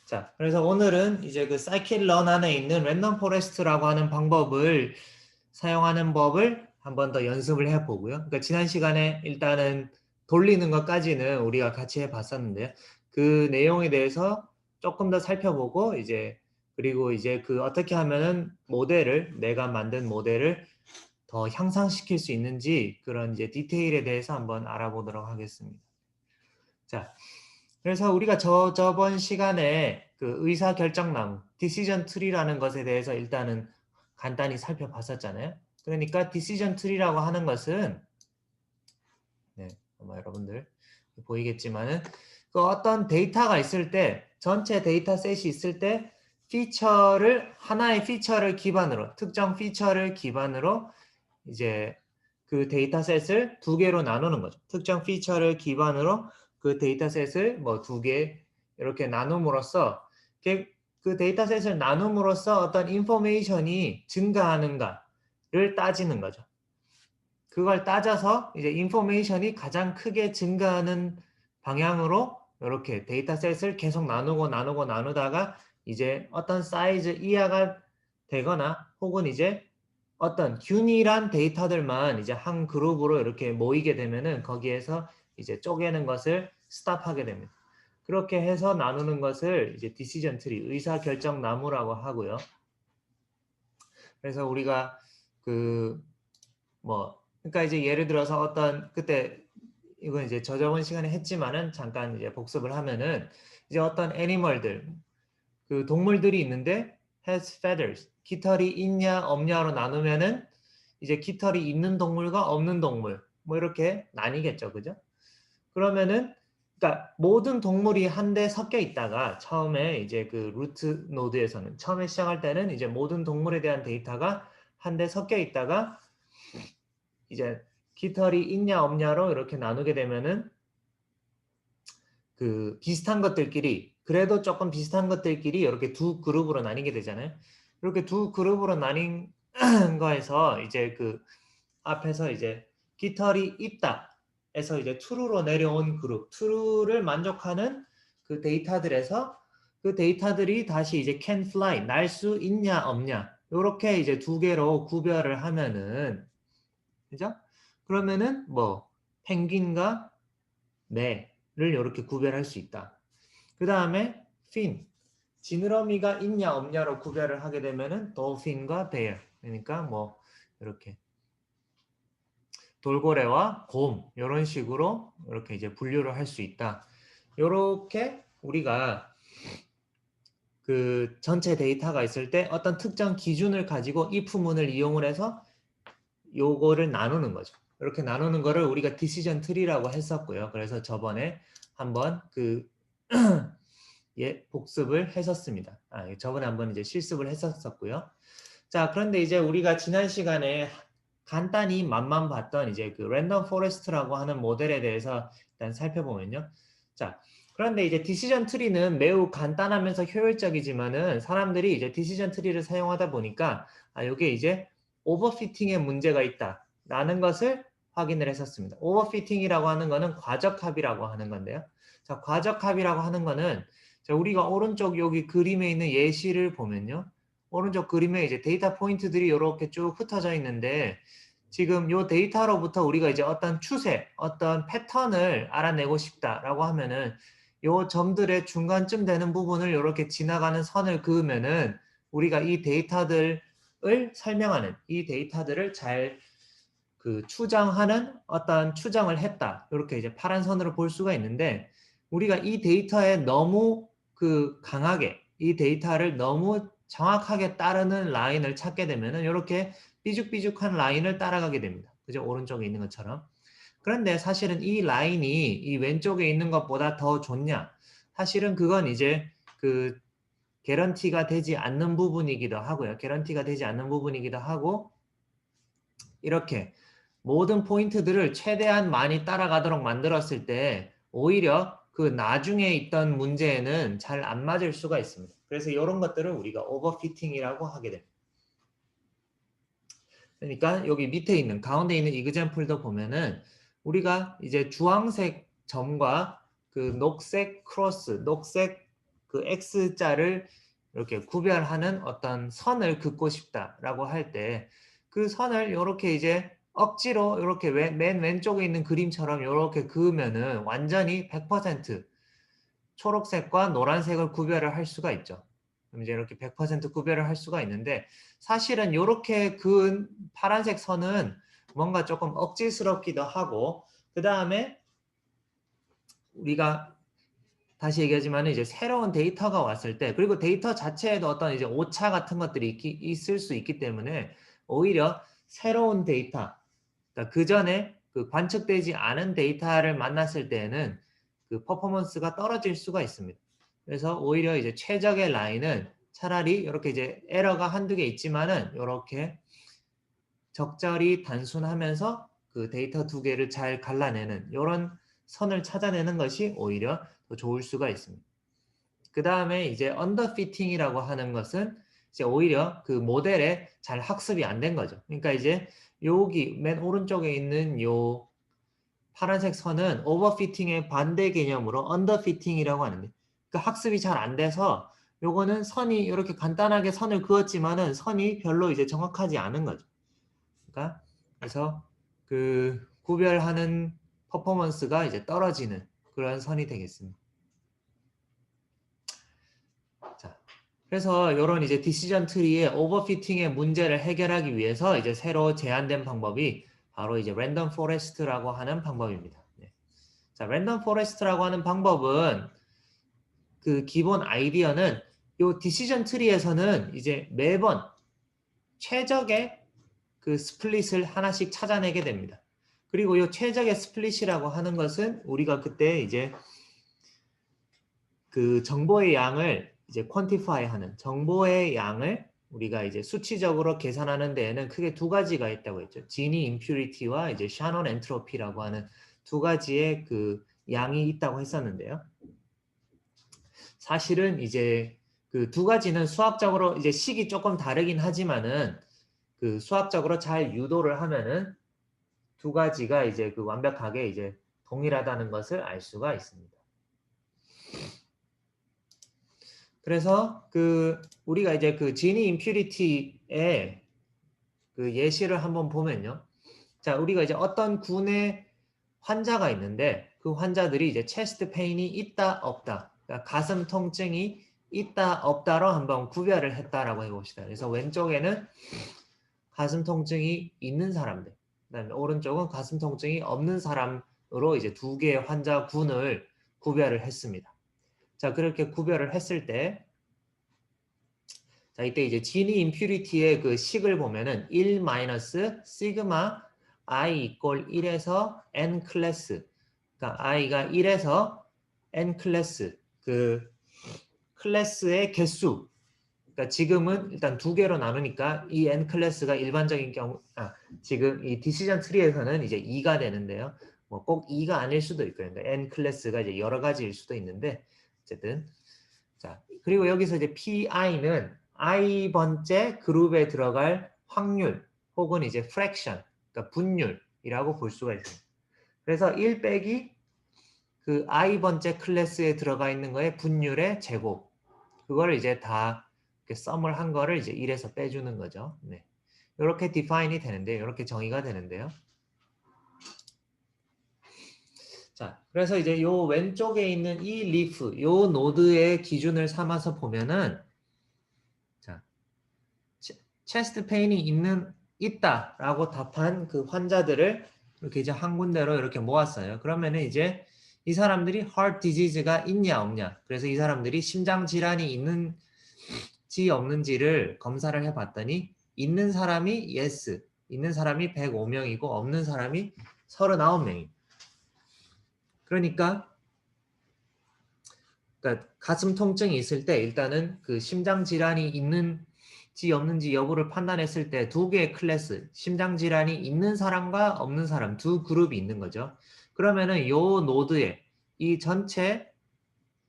자, 그래서 오늘은 이제 그 scikit-learn 안에 있는 랜덤 포레스트라고 하는 방법을 사용하는 법을 한 번 더 연습을 해보고요. 그러니까 지난 시간에 일단은 돌리는 것까지는 우리가 같이 해봤었는데요. 그 내용에 대해서 조금 더 살펴보고 이제 그리고 이제 그 어떻게 하면은 내가 만든 모델을 더 향상시킬 수 있는지 그런 이제 디테일에 대해서 한번 알아보도록 하겠습니다. 자, 그래서 우리가 저번 시간에 그 의사결정나무, 디시전 트리라는 것에 대해서 일단은 간단히 살펴봤었잖아요. 그러니까 디시전 트리라고 하는 것은 아마 여러분들 보이겠지만은 그 어떤 데이터가 있을 때 전체 데이터셋이 있을 때 하나의 피처를 기반으로 특정 피처를 기반으로 이제 그 데이터셋을 두 개로 나누는 거죠. 특정 피처를 기반으로 그 데이터셋을 뭐 두 개 이렇게 나눔으로써 그 데이터셋을 나눔으로써 어떤 인포메이션이 증가하는가를 따지는 거죠. 그걸 따져서 이제 인포메이션이 가장 크게 증가하는 방향으로 이렇게 데이터셋을 계속 나누다가 이제 어떤 사이즈 이하가 되거나 혹은 이제 어떤 균일한 데이터들만 이제 한 그룹으로 이렇게 모이게 되면은 거기에서 이제 쪼개는 것을 스탑하게 됩니다. 그렇게 해서 나누는 것을 이제 디시전 트리, 의사결정 나무라고 하고요. 그래서 우리가 그러니까 이제 예를 들어서 어떤 그때 이건 이제 저번 시간에 했지만은 잠깐 이제 복습을 하면은 이제 어떤 애니멀들 그 동물들이 있는데 has feathers 깃털이 있냐 없냐로 나누면은 이제 깃털이 있는 동물과 없는 동물 뭐 이렇게 나뉘겠죠, 그죠? 그러면은 그러니까 모든 동물이 한데 섞여 있다가 처음에 이제 그 루트 노드에서는 처음에 시작할 때는 이제 모든 동물에 대한 데이터가 한데 섞여 있다가 이제 깃털이 있냐 없냐로 이렇게 나누게 되면은 그 비슷한 것들끼리 그래도 조금 비슷한 것들끼리 이렇게 두 그룹으로 나뉘게 되잖아요. 이렇게 두 그룹으로 나뉜 거에서 이제 그 앞에서 이제 깃털이 있다 에서 이제 true로 내려온 그룹, true를 만족하는 그 데이터들에서 그 데이터들이 다시 이제 can fly, 날 수 있냐 없냐 이렇게 이제 두 개로 구별을 하면은 그죠? 그러면은 뭐 펭귄과 매를 이렇게 구별할 수 있다. 그 다음에 fin, 지느러미가 있냐 없냐로 구별을 하게 되면은 dolphin과 bear, 그러니까 뭐 이렇게 돌고래와 곰 이런 식으로 이렇게 이제 분류를 할 수 있다. 이렇게 우리가 그 전체 데이터가 있을 때 어떤 특정 기준을 가지고 if문을 이용을 해서 요거를 나누는 거죠. 이렇게 나누는 거를 우리가 디시전 트리라고 했었고요. 그래서 저번에 한번 복습을 했었습니다. 저번에 한번 이제 실습을 했었고요. 자, 그런데 이제 우리가 지난 시간에 간단히 맛만 봤던 이제 그 랜덤 포레스트라고 하는 모델에 대해서 일단 살펴보면요. 자, 그런데 이제 디시전 트리는 매우 간단하면서 효율적이지만은 사람들이 이제 디시전 트리를 사용하다 보니까 이게 이제 오버피팅의 문제가 있다라는 것을 확인을 했었습니다. 오버피팅이라고 하는 거는 과적합이라고 하는 건데요. 자, 과적합이라고 하는 거는 자, 우리가 오른쪽 여기 그림에 있는 예시를 보면요. 오른쪽 그림에 이제 데이터 포인트들이 이렇게 쭉 흩어져 있는데 지금 이 데이터로부터 우리가 이제 어떤 추세, 어떤 패턴을 알아내고 싶다라고 하면은 이 점들의 중간쯤 되는 부분을 이렇게 지나가는 선을 그으면은 우리가 이 데이터들을 설명하는 이 데이터들을 잘 그 추정하는 어떤 추정을 했다. 이렇게 이제 파란 선으로 볼 수가 있는데 우리가 이 데이터에 너무 그 강하게 이 데이터를 너무 정확하게 따르는 라인을 찾게 되면은 이렇게 삐죽삐죽한 라인을 따라가게 됩니다. 그죠? 오른쪽에 있는 것처럼. 그런데 사실은 이 라인이 이 왼쪽에 있는 것보다 더 좋냐? 사실은 그건 이제 그 개런티가 되지 않는 부분이기도 하고요. 개런티가 되지 않는 부분이기도 하고 이렇게 모든 포인트들을 최대한 많이 따라가도록 만들었을 때 오히려 그 나중에 있던 문제에는 잘 안 맞을 수가 있습니다. 그래서 이런 것들을 우리가 오버피팅이라고 하게 됩니다. 그러니까 여기 밑에 있는 가운데 있는 이그젬플도 보면은 우리가 이제 주황색 점과 그 녹색 크로스, 녹색 그 X자를 이렇게 구별하는 어떤 선을 긋고 싶다라고 할 때 그 선을 이렇게 이제 억지로 이렇게 맨 왼쪽에 있는 그림처럼 이렇게 그으면은 완전히 100% 초록색과 노란색을 구별을 할 수가 있죠. 그럼 이제 이렇게 100% 구별을 할 수가 있는데 사실은 이렇게 그은 파란색 선은 뭔가 조금 억지스럽기도 하고 그 다음에 우리가 다시 얘기하지만 이제 새로운 데이터가 왔을 때 그리고 데이터 자체에도 어떤 이제 오차 같은 것들이 있을 수 있기 때문에 오히려 새로운 데이터 그러니까 그 전에 그 관측되지 않은 데이터를 만났을 때에는 그 퍼포먼스가 떨어질 수가 있습니다. 그래서 오히려 이제 최적의 라인은 차라리 이렇게 이제 에러가 한두 개 있지만은 이렇게 적절히 단순하면서 그 데이터 두 개를 잘 갈라내는 이런 선을 찾아내는 것이 오히려 더 좋을 수가 있습니다. 그 다음에 이제 언더피팅이라고 하는 것은 이제 오히려 그 모델에 잘 학습이 안 된 거죠. 그러니까 이제 여기 맨 오른쪽에 있는 요 파란색 선은 오버피팅의 반대 개념으로 언더피팅이라고 하는데 그 학습이 잘 안 돼서 요거는 선이 이렇게 간단하게 선을 그었지만은 선이 별로 이제 정확하지 않은 거죠. 그러니까 그래서 그 구별하는 퍼포먼스가 이제 떨어지는 그런 선이 되겠습니다. 자, 그래서 이런 이제 디시전 트리의 오버피팅의 문제를 해결하기 위해서 이제 새로 제안된 방법이 바로 이제 랜덤 포레스트라고 하는 방법입니다. 네. 자, 랜덤 포레스트라고 하는 방법은 그 기본 아이디어는 요 디시전 트리에서는 이제 매번 최적의 그 스플릿을 하나씩 찾아내게 됩니다. 그리고 이 최적의 스플릿이라고 하는 것은 우리가 그때 이제 그 정보의 양을 이제 퀀티파이 하는 정보의 양을 우리가 이제 수치적으로 계산하는 데에는 크게 두 가지가 있다고 했죠. 지니 임퓨리티와 이제 샤논 엔트로피라고 하는 두 가지의 그 양이 있다고 했었는데요. 사실은 이제 그 두 가지는 수학적으로 이제 식이 조금 다르긴 하지만은 그 수학적으로 잘 유도를 하면은 두 가지가 이제 그 완벽하게 이제 동일하다는 것을 알 수가 있습니다. 그래서 그 우리가 이제 그 지니 임퓨리티의 그 예시를 한번 보면요. 자, 우리가 이제 어떤 군의 환자가 있는데 그 환자들이 이제 체스트 페인이 있다 없다. 그러니까 가슴 통증이 있다 없다로 한번 구별을 했다라고 해봅시다. 그래서 왼쪽에는 가슴 통증이 있는 사람들, 그다음에 오른쪽은 가슴 통증이 없는 사람으로 이제 두 개의 환자군을 구별을 했습니다. 자, 그렇게 구별을 했을 때, 자, 이때 이제 지니 임퓨리티의 그 식을 보면은 1 마이너스 시그마 i 이꼴 1에서 n 클래스, 그러니까 i가 1에서 n 클래스, 그 클래스의 개수, 그러니까 지금은 일단 두 개로 나누니까 이 n 클래스가 일반적인 경우, 지금 이 디시전 트리에서는 이제 2가 되는데요. 뭐 꼭 2가 아닐 수도 있고요. 그러니까 n 클래스가 이제 여러 가지일 수도 있는데 어쨌든 자 그리고 여기서 이제 pi는 i 번째 그룹에 들어갈 확률 혹은 이제 fraction, 그러니까 분율이라고 볼 수가 있습니다. 그래서 1 빼기 그 i 번째 클래스에 들어가 있는 거의 분율의 제곱, 그거를 이제 다 썸을 한 거를 이제 1에서 빼주는 거죠. 네. 이렇게 define이 되는데요. 이렇게 정의가 되는데요. 자, 그래서 이제 요 왼쪽에 있는 이 리프, 요 노드의 기준을 삼아서 보면은 자, 체스트 페인이 있다라고 답한 그 환자들을 이렇게 이제 한 군데로 이렇게 모았어요. 그러면은 이제 이 사람들이 heart disease가 있냐 없냐. 그래서 이 사람들이 심장 질환이 있는지 없는지를 검사를 해봤더니 있는 사람이 yes, 있는 사람이 105명이고 없는 사람이 39명입니다. 그러니까 가슴 통증이 있을 때 일단은 그 심장 질환이 있는지 없는지 여부를 판단했을 때 두 개의 클래스, 심장 질환이 있는 사람과 없는 사람 두 그룹이 있는 거죠. 그러면은 요 노드에 이 전체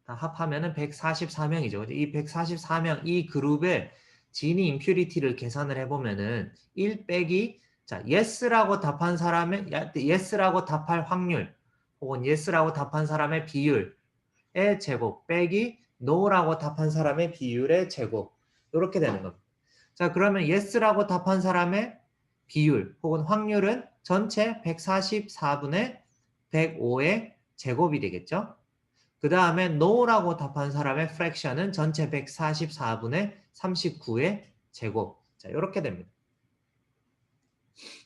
다 합하면은 144명이죠. 이 144명 이 그룹의 지니 임퓨리티를 계산을 해보면은 1 빼기 자 yes라고 답한 사람의 yes라고 답할 확률 혹은 yes라고 답한 사람의 비율의 제곱 빼기 no라고 답한 사람의 비율의 제곱 이렇게 되는 겁니다. 자, 그러면 yes라고 답한 사람의 비율 혹은 확률은 전체 144분의 105의 제곱이 되겠죠. 그 다음에 no라고 답한 사람의 fraction은 전체 144분의 39의 제곱. 자, 이렇게 됩니다.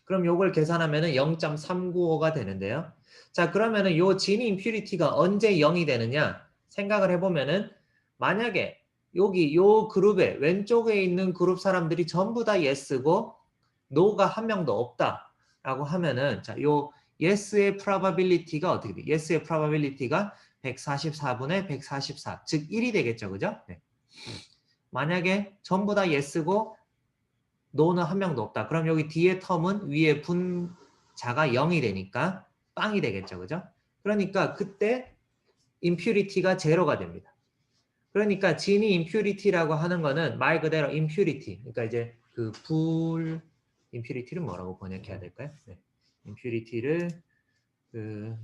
그럼 요걸 계산하면은 0.395가 되는데요. 자, 그러면은 요 진이 임퓨리티가 언제 0이 되느냐 생각을 해보면은 만약에 여기 요 그룹에 왼쪽에 있는 그룹 사람들이 전부 다 yes고 no가 한 명도 없다라고 하면은 자, 요 yes의 probability가 어떻게 돼? yes의 probability가 144분의 144, 즉 1이 되겠죠, 그죠? 네. 만약에 전부 다 yes고 no는 한 명도 없다. 그럼 여기 뒤에 텀은 위에 분자가 0이 되니까 빵이 되겠죠, 그죠? 그러니까 그때 impurity가 제로가 됩니다. 그러니까 진이 impurity라고 하는 거는 말 그대로 impurity. 그러니까 이제 그 impurity를 뭐라고 번역해야 될까요? 네. impurity를 그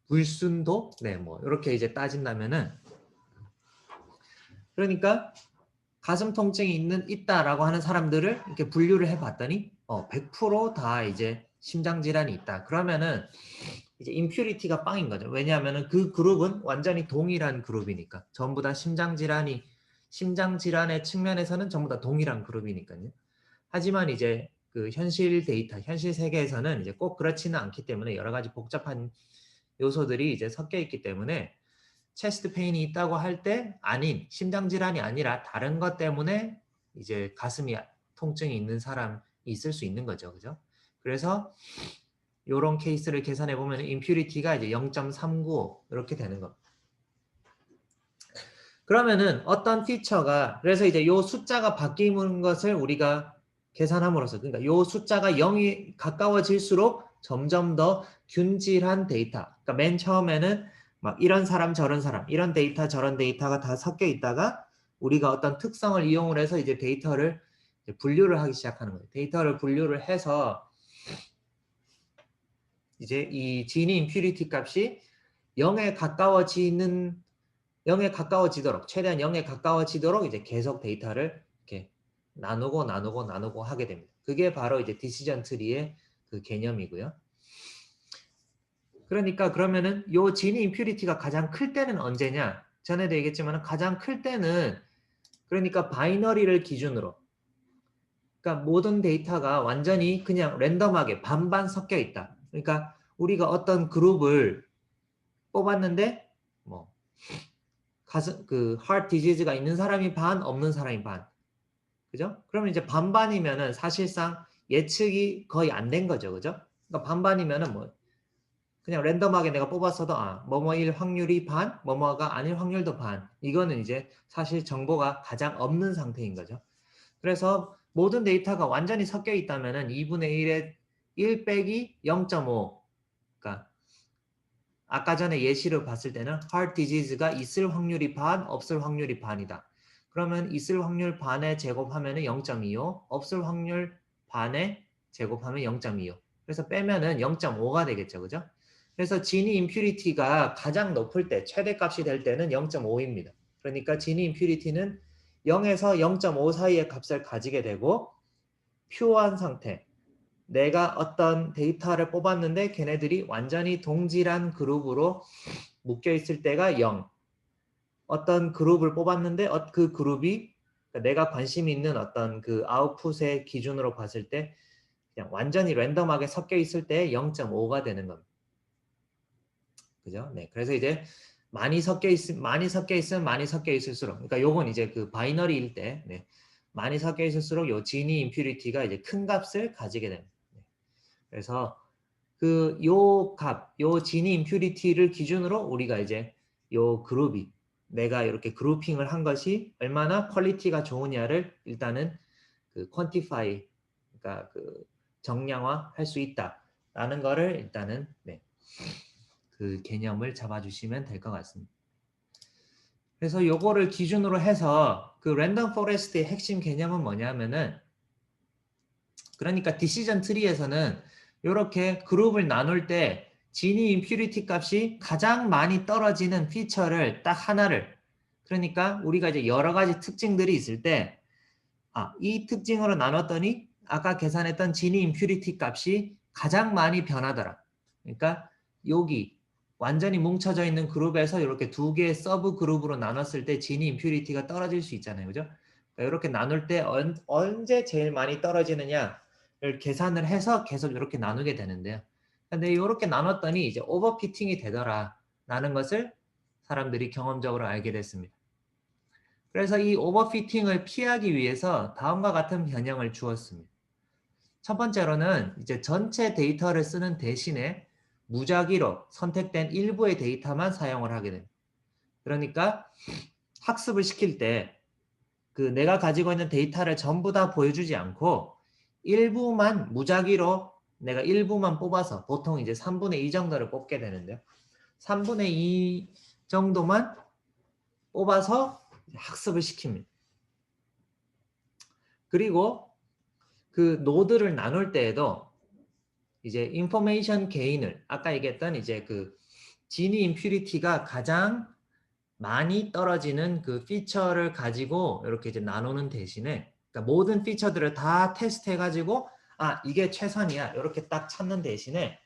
불순도? 네, 뭐 이렇게 이제 따진다면은 그러니까 가슴 통증이 있다라고 하는 사람들을 이렇게 분류를 해봤더니 100%다 이제 심장 질환이 있다. 그러면은 이제 임퓨리티가 빵인 거죠. 왜냐하면은 그 그룹은 완전히 동일한 그룹이니까 전부 다 심장 질환의 측면에서는 전부 다 동일한 그룹이니까요. 하지만 이제 그 현실 데이터, 현실 세계에서는 이제 꼭 그렇지는 않기 때문에 여러 가지 복잡한 요소들이 이제 섞여 있기 때문에 체스트 페인이 있다고 할 때 아닌 심장 질환이 아니라 다른 것 때문에 이제 가슴이 통증이 있는 사람이 있을 수 있는 거죠. 그죠? 그래서 이런 케이스를 계산해 보면 임퓨리티가 이제 0.395 이렇게 되는 겁니다. 그러면은 어떤 피처가 그래서 이제 요 숫자가 바뀌는 것을 우리가 계산함으로써 그러니까 요 숫자가 0이 가까워질수록 점점 더 균질한 데이터. 그러니까 맨 처음에는 막 이런 사람 저런 사람 이런 데이터 저런 데이터가 다 섞여 있다가 우리가 어떤 특성을 이용을 해서 이제 데이터를 이제 분류를 하기 시작하는 거예요. 데이터를 분류를 해서 이제 이 진이 임퓨리티 값이 0에 가까워지도록 최대한 0에 가까워지도록 이제 계속 데이터를 이렇게 나누고 하게 됩니다. 그게 바로 이제 디시전 트리의 그 개념이고요. 그러니까 그러면은 요 진이 임퓨리티가 가장 클 때는 언제냐? 전에도 얘기했지만 가장 클 때는 그러니까 바이너리를 기준으로 그러니까 모든 데이터가 완전히 그냥 랜덤하게 반반 섞여 있다. 그러니까 우리가 어떤 그룹을 뽑았는데 뭐 가슴 그 heart disease가 있는 사람이 반 없는 사람이 반 그죠? 그러면 이제 반반이면은 사실상 예측이 거의 안 된 거죠, 그죠? 그러니까 반반이면은 뭐 그냥 랜덤하게 내가 뽑았어도 뭐뭐일 확률이 반, 뭐뭐가 아닐 확률도 반. 이거는 이제 사실 정보가 가장 없는 상태인 거죠. 그래서 모든 데이터가 완전히 섞여 있다면은 2분의 1의 1 빼기 0.5. 그러니까 아까 전에 예시를 봤을 때는 heart disease가 있을 확률이 반, 없을 확률이 반이다. 그러면 있을 확률 반에 제곱하면 0.25, 없을 확률 반에 제곱하면 0.25. 그래서 빼면은 0.5가 되겠죠. 그죠? 그래서 진이 임퓨리티가 가장 높을 때, 최대값이 될 때는 0.5입니다. 그러니까 진이 임퓨리티는 0에서 0.5 사이의 값을 가지게 되고 퓨어한 상태, 내가 어떤 데이터를 뽑았는데 걔네들이 완전히 동질한 그룹으로 묶여 있을 때가 0. 어떤 그룹을 뽑았는데 그 그룹이 내가 관심 있는 어떤 그 아웃풋의 기준으로 봤을 때 그냥 완전히 랜덤하게 섞여 있을 때 0.5가 되는 겁니다. 그죠? 네. 그래서 이제 많이 섞여 있으면 많이 섞여 있을수록 그러니까 요건 이제 그 바이너리일 때 네. 많이 섞여 있을수록 요 진이 임퓨리티가 이제 큰 값을 가지게 됩니다. 그래서 그 요 진이 임퓨리티를 기준으로 우리가 이제 요 그룹이 내가 이렇게 그룹핑을 한 것이 얼마나 퀄리티가 좋으냐를 일단은 그 퀀티파이 그러니까 그 정량화 할 수 있다라는 거를 일단은 네, 그 개념을 잡아주시면 될 것 같습니다. 그래서 요거를 기준으로 해서 그 랜덤 포레스트의 핵심 개념은 뭐냐면은 그러니까 디시전 트리에서는 이렇게 그룹을 나눌 때 지니 임퓨리티 값이 가장 많이 떨어지는 피처를 딱 하나를, 그러니까 우리가 이제 여러 가지 특징들이 있을 때, 이 특징으로 나눴더니 아까 계산했던 지니 임퓨리티 값이 가장 많이 변하더라. 그러니까 여기 완전히 뭉쳐져 있는 그룹에서 이렇게 두 개의 서브 그룹으로 나눴을 때 지니 임퓨리티가 떨어질 수 있잖아요. 그죠? 그러니까 이렇게 나눌 때 언제 제일 많이 떨어지느냐를 계산을 해서 계속 이렇게 나누게 되는데요. 근데 이렇게 나눴더니 이제 오버피팅이 되더라라는 것을 사람들이 경험적으로 알게 됐습니다. 그래서 이 오버피팅을 피하기 위해서 다음과 같은 변형을 주었습니다. 첫 번째로는 이제 전체 데이터를 쓰는 대신에 무작위로 선택된 일부의 데이터만 사용을 하게 됩니다. 그러니까 학습을 시킬 때 그 내가 가지고 있는 데이터를 전부 다 보여주지 않고 일부만 무작위로 내가 일부만 뽑아서 보통 이제 3분의 2 정도를 뽑게 되는데요. 3분의 2 정도만 뽑아서 학습을 시킵니다. 그리고 그 노드를 나눌 때에도 이제 인포메이션 게인을 아까 얘기했던 이제 그 지니 임퓨리티가 가장 많이 떨어지는 그 피처를 가지고 이렇게 이제 나누는 대신에, 그러니까 모든 피처들을 다 테스트해 가지고 이게 최선이야 이렇게 딱 찾는 대신에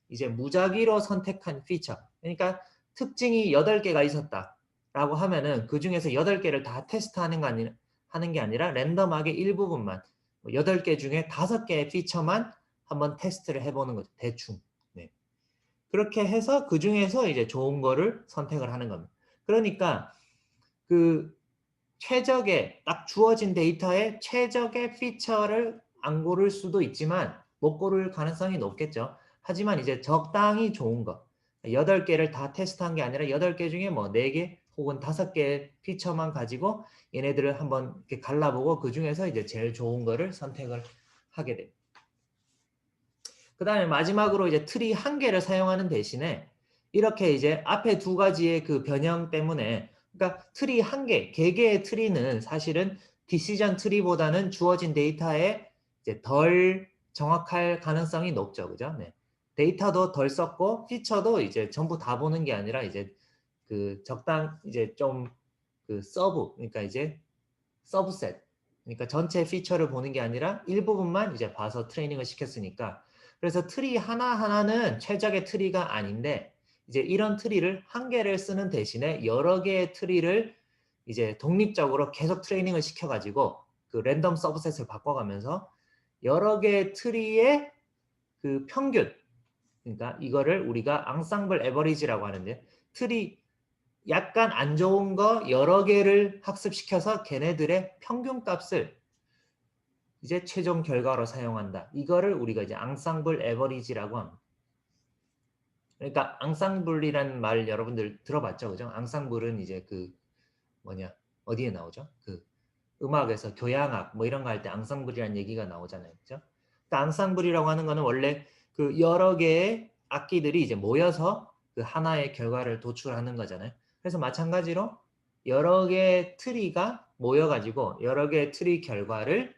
이제 무작위로 선택한 피처, 그러니까 특징이 8개가 있었다라고 하면은 그 중에서 8개를 다 테스트하는 게 아니라 랜덤하게 일부분만 8개 중에 5개의 피처만 한번 테스트를 해보는 거죠. 대충. 네. 그렇게 해서 그 중에서 이제 좋은 거를 선택을 하는 겁니다. 그러니까 그 최적의 딱 주어진 데이터의 최적의 피처를 안 고를 수도 있지만 못 고를 가능성이 높겠죠. 하지만 이제 적당히 좋은 거 8개를 다 테스트한 게 아니라 8개 중에 뭐 4개 혹은 5개의 피처만 가지고 얘네들을 한번 이렇게 갈라보고 그 중에서 이제 제일 좋은 거를 선택을 하게 됩니다. 그 다음에 마지막으로 이제 트리 1개를 사용하는 대신에 이렇게 이제 앞에 2가지의 그 변형 때문에, 그러니까 트리 1개, 개개의 트리는 사실은 디시전 트리보다는 주어진 데이터에 이제 덜 정확할 가능성이 높죠. 그죠? 네. 데이터도 덜 썼고, 피처도 이제 전부 다 보는 게 아니라 이제 그 이제 좀 그 그러니까 이제 서브셋, 그러니까 전체 피처를 보는 게 아니라 일부분만 이제 봐서 트레이닝을 시켰으니까, 그래서 트리 하나하나는 최적의 트리가 아닌데 이제 이런 트리를 1개를 쓰는 대신에 여러 개의 트리를 이제 독립적으로 계속 트레이닝을 시켜가지고 그 랜덤 서브셋을 바꿔가면서 여러 개의 트리의 그 평균, 그러니까 이거를 우리가 앙상블 에버리지라고 하는데, 트리 약간 안 좋은 거 여러 개를 학습시켜서 걔네들의 평균 값을 이제 최종 결과로 사용한다. 이거를 우리가 이제 앙상블 에버리지라고 합니다. 그러니까 앙상블이라는 말 여러분들 들어봤죠, 그죠? 앙상블은 이제 그 어디에 나오죠? 그 음악에서 교향악 뭐 이런 거 할 때 앙상블이라는 얘기가 나오잖아요, 그죠? 그러니까 앙상블이라고 하는 거는 원래 그 여러 개의 악기들이 이제 모여서 그 하나의 결과를 도출하는 거잖아요. 그래서 마찬가지로 여러 개의 트리가 모여가지고 여러 개의 트리 결과를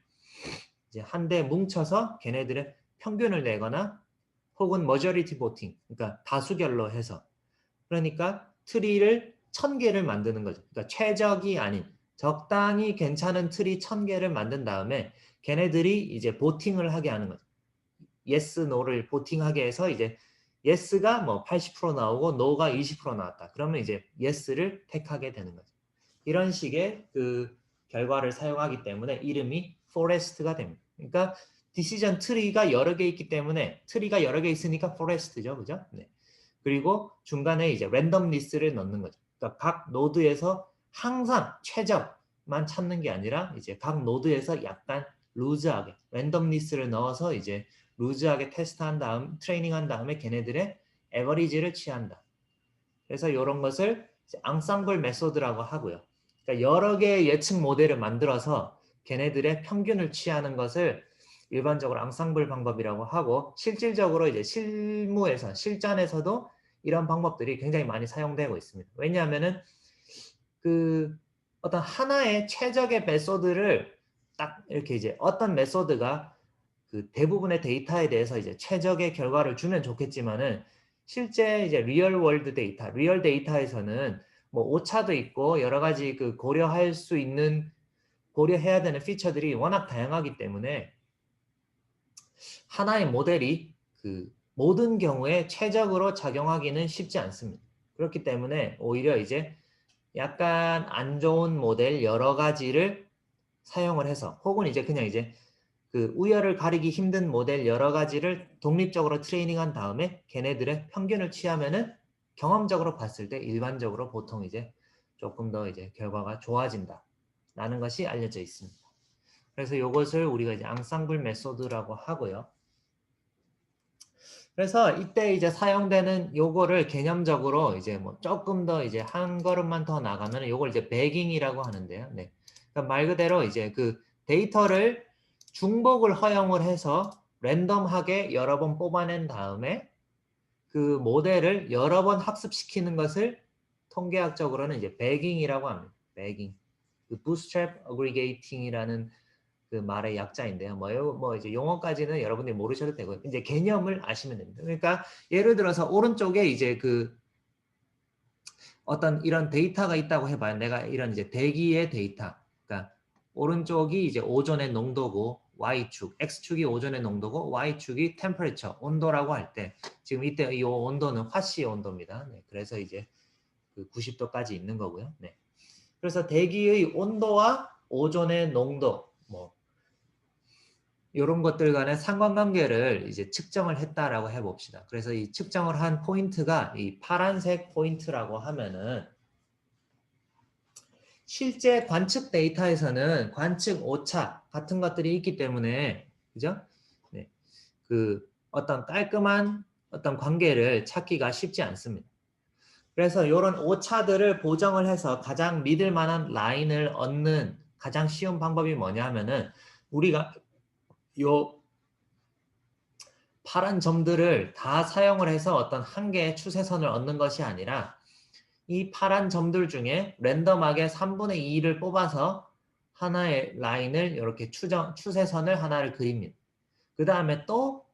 이제 한데 뭉쳐서 걔네들의 평균을 내거나 혹은 머저리티 보팅, 그러니까 다수결로 해서, 그러니까 트리를 1000개를 만드는 거죠. 그러니까 최적이 아닌 적당히 괜찮은 트리 1000개를 만든 다음에 걔네들이 이제 보팅을 하게 하는 거죠. yes, no를 보팅하게 해서 이제 yes가 뭐 80% 나오고 no가 20% 나왔다. 그러면 이제 yes를 택하게 되는 거죠. 이런 식의 그 결과를 사용하기 때문에 이름이 forest가 됩니다. 그러니까 디시전 트리가 여러 개 있기 때문에 트리가 여러 개 있으니까 forest죠, 그죠? 네. 그리고 중간에 이제 랜덤리스를 넣는 거죠. 그러니까 각 노드에서 항상 최적만 찾는 게 아니라 이제 각 노드에서 약간 루즈하게 랜덤리스를 넣어서 이제 루즈하게 테스트한 다음 트레이닝한 다음에 걔네들의 에버리지를 취한다. 그래서 이런 것을 앙상블 메소드라고 하고요. 그러니까 여러 개의 예측 모델을 만들어서 걔네들의 평균을 취하는 것을 일반적으로 앙상블 방법이라고 하고, 실질적으로 이제 실전에서도 이런 방법들이 굉장히 많이 사용되고 있습니다. 왜냐하면은 그 어떤 하나의 최적의 메소드를 딱 이렇게 이제 어떤 메소드가 그 대부분의 데이터에 대해서 이제 최적의 결과를 주면 좋겠지만은 실제 이제 리얼 월드 데이터, 리얼 데이터에서는 뭐 오차도 있고 여러 가지 그 고려할 수 있는 고려해야 되는 피처들이 워낙 다양하기 때문에 하나의 모델이 그 모든 경우에 최적으로 작용하기는 쉽지 않습니다. 그렇기 때문에 오히려 이제 약간 안 좋은 모델 여러 가지를 사용을 해서 혹은 이제 그냥 이제 그 우열을 가리기 힘든 모델 여러 가지를 독립적으로 트레이닝한 다음에 걔네들의 평균을 취하면은 경험적으로 봤을 때 일반적으로 보통 이제 조금 더 이제 결과가 좋아진다라는 것이 알려져 있습니다. 그래서 이것을 우리가 이제 앙상블 메소드라고 하고요. 그래서 이때 이제 사용되는 요거를 개념적으로 이제 뭐 조금 더 이제 한 걸음만 더 나가면 요걸 이제 배깅이라고 하는데요. 네. 그러니까 말 그대로 이제 그 데이터를 중복을 허용을 해서 랜덤하게 여러 번 뽑아낸 다음에 그 모델을 여러 번 학습시키는 것을 통계학적으로는 이제 배깅이라고 합니다. 배깅. 그 bootstrap aggregating이라는 그 말의 약자인데요. 뭐 이제 용어까지는 여러분들이 모르셔도 되고요. 이제 개념을 아시면 됩니다. 그러니까 예를 들어서 오른쪽에 이제 그 어떤 이런 데이터가 있다고 해봐요. 내가 이런 이제 대기의 데이터. 그러니까 오른쪽이 이제 오존의 농도고 Y축, X축이 오존의 농도고 Y축이 temperature, 온도라고 할 때 지금 이때 이 온도는 화씨의 온도입니다. 네, 그래서 이제 그 90도까지 있는 거고요. 네. 그래서 대기의 온도와 오존의 농도, 뭐 이런 것들 간의 상관관계를 이제 측정을 했다라고 해봅시다. 그래서 이 측정을 한 포인트가 이 파란색 포인트라고 하면은 실제 관측 데이터에서는 관측 오차 같은 것들이 있기 때문에 그죠? 네. 그 어떤 깔끔한 어떤 관계를 찾기가 쉽지 않습니다. 그래서 이런 오차들을 보정을 해서 가장 믿을 만한 라인을 얻는 가장 쉬운 방법이 뭐냐 하면은 우리가 요 파란 점들을 다 사용을 해서 어떤 한 개의 추세선을 얻는 것이 아니라 이 파란 점들 중에 랜덤하게 3분의 2를 뽑아서 하나의 라인을 이렇게 추세선을 하나를 그립니다. 그 다음에 또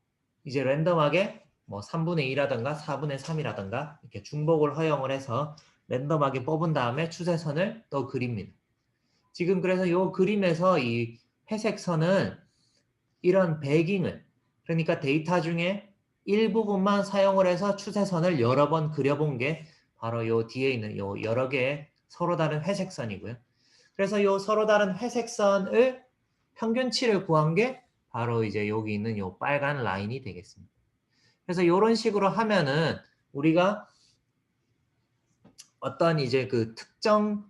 이제 랜덤하게 뭐 3분의 2라든가 4분의 3이라든가 이렇게 중복을 허용을 해서 랜덤하게 뽑은 다음에 추세선을 또 그립니다. 지금 그래서 이 그림에서 이 회색 선은 이런 배깅을 그러니까 데이터 중에 일부분만 사용을 해서 추세선을 여러 번 그려본 게 바로 요 뒤에 있는 요 여러 개의 서로 다른 회색선이고요. 그래서 요 서로 다른 회색선을 평균치를 구한 게 바로 이제 여기 있는 요 빨간 라인이 되겠습니다. 그래서 이런 식으로 하면은 우리가 어떤 이제 그 특정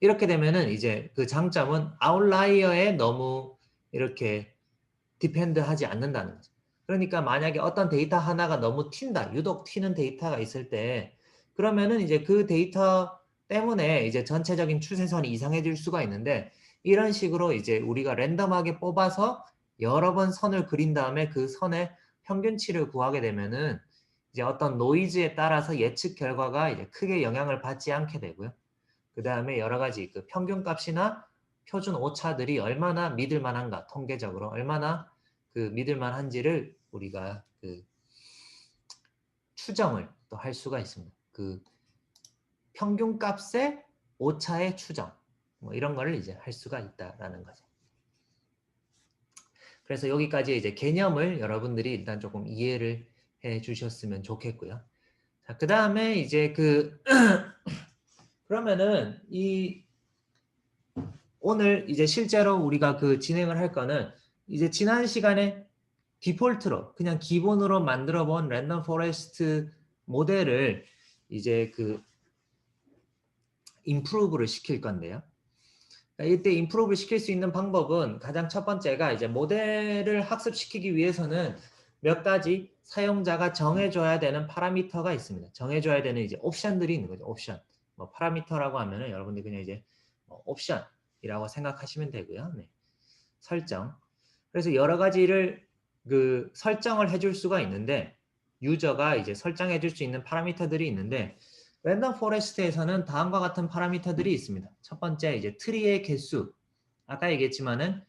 이렇게 되면은 이제 그 장점은 아웃라이어에 너무 이렇게 디펜드하지 않는다는 거죠. 그러니까 만약에 어떤 데이터 하나가 너무 튄다, 유독 튀는 데이터가 있을 때 그러면은 이제 그 데이터 때문에 이제 전체적인 추세선이 이상해질 수가 있는데 이런 식으로 이제 우리가 랜덤하게 뽑아서 여러 번 선을 그린 다음에 그 선의 평균치를 구하게 되면은 이제 어떤 노이즈에 따라서 예측 결과가 이제 크게 영향을 받지 않게 되고요. 그 다음에 여러 가지 그 평균값이나 표준 오차들이 얼마나 믿을 만한가, 통계적으로 얼마나 그 믿을 만한지를 우리가 그 추정을 또 할 수가 있습니다. 그 평균값의 오차의 추정, 뭐 이런 거를 이제 할 수가 있다라는 거죠. 그래서 여기까지 이제 개념을 여러분들이 일단 조금 이해를 해 주셨으면 좋겠고요. 자, 그 다음에 이제 그 그러면은 이 오늘 이제 실제로 우리가 그 진행을 할 거는 이제 지난 시간에 디폴트로 그냥 기본으로 만들어 본 랜덤 포레스트 모델을 이제 그 임프루브를 시킬 건데요. 이때 임프루브를 시킬 수 있는 방법은 가장 첫 번째가 이제 모델을 학습시키기 위해서는 몇 가지 사용자가 정해줘야 되는 파라미터가 있습니다. 정해줘야 되는 이제 옵션들이 있는 거죠. 옵션. 뭐 파라미터라고 하면은 여러분들 그냥 이제 옵션이라고 생각하시면 되고요. 네. 설정. 그래서 여러 가지를 그 설정을 해줄 수가 있는데 유저가 이제 설정해 줄 수 있는 파라미터들이 있는데 랜덤 포레스트에서는 다음과 같은 파라미터들이 있습니다. 첫 번째 이제 트리의 개수. 아까 얘기했지만은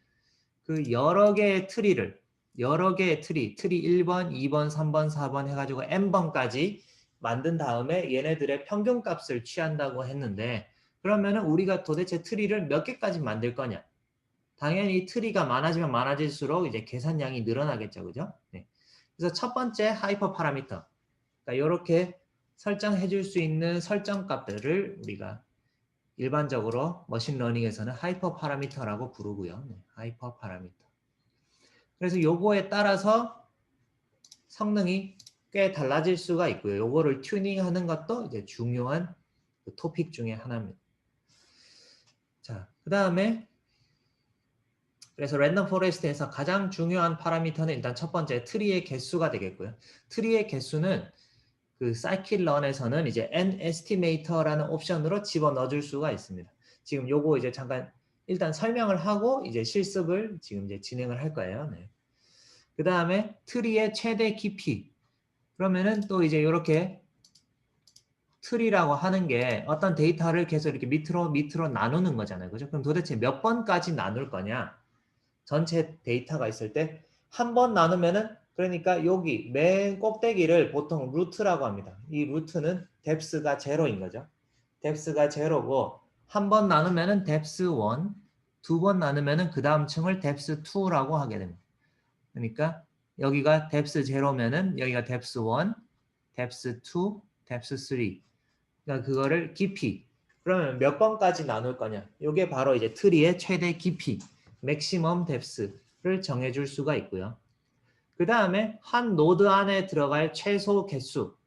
그 여러 개의 트리를 여러 개의 트리 1번, 2번, 3번, 4번 해가지고 n번까지 만든 다음에 얘네들의 평균값을 취한다고 했는데 그러면은 우리가 도대체 트리를 몇 개까지 만들 거냐? 당연히 트리가 많아지면 많아질수록 이제 계산량이 늘어나겠죠, 그죠? 네. 그래서 첫 번째 하이퍼 파라미터, 그러니까 이렇게 설정해 줄 수 있는 설정 값들을 우리가 일반적으로 머신러닝에서는 하이퍼 파라미터라고 부르고요. 네, 하이퍼 파라미터. 그래서 요거에 따라서 성능이 꽤 달라질 수가 있고요. 요거를 튜닝하는 것도 이제 중요한 그 토픽 중에 하나입니다. 자, 그 다음에 그래서 랜덤 포레스트에서 가장 중요한 파라미터는 일단 첫 번째 트리의 개수가 되겠고요. 트리의 개수는 그 scikit-learn에서는 이제 nestimator라는 옵션으로 집어넣어 줄 수가 있습니다. 지금 요거 이제 잠깐 일단 설명을 하고 이제 실습을 지금 이제 진행을 할 거예요. 네. 그 다음에 트리의 최대 깊이. 그러면은 또 이제 이렇게 트리라고 하는 게 어떤 데이터를 계속 이렇게 밑으로 나누는 거잖아요. 그죠? 그럼 도대체 몇 번까지 나눌 거냐? 전체 데이터가 있을 때 한 번 나누면은 그러니까 여기 맨 꼭대기를 보통 루트라고 합니다. 이 루트는 뎁스가 제로인 거죠. 뎁스가 제로고 한 번 나누면은 뎁스 1, 두 번 나누면은 그 다음 층을 뎁스 2라고 하게 됩니다. 그러니까 여기가 뎁스 제로면은 여기가 뎁스 1, 뎁스 2, 뎁스 3. 그러니까 그거를 깊이. 그러면 몇 번까지 나눌 거냐? 이게 바로 이제 트리의 최대 깊이, 맥시멈 뎁스를 정해줄 수가 있고요. 그 다음에 한 노드 안에 들어갈 최소 개수.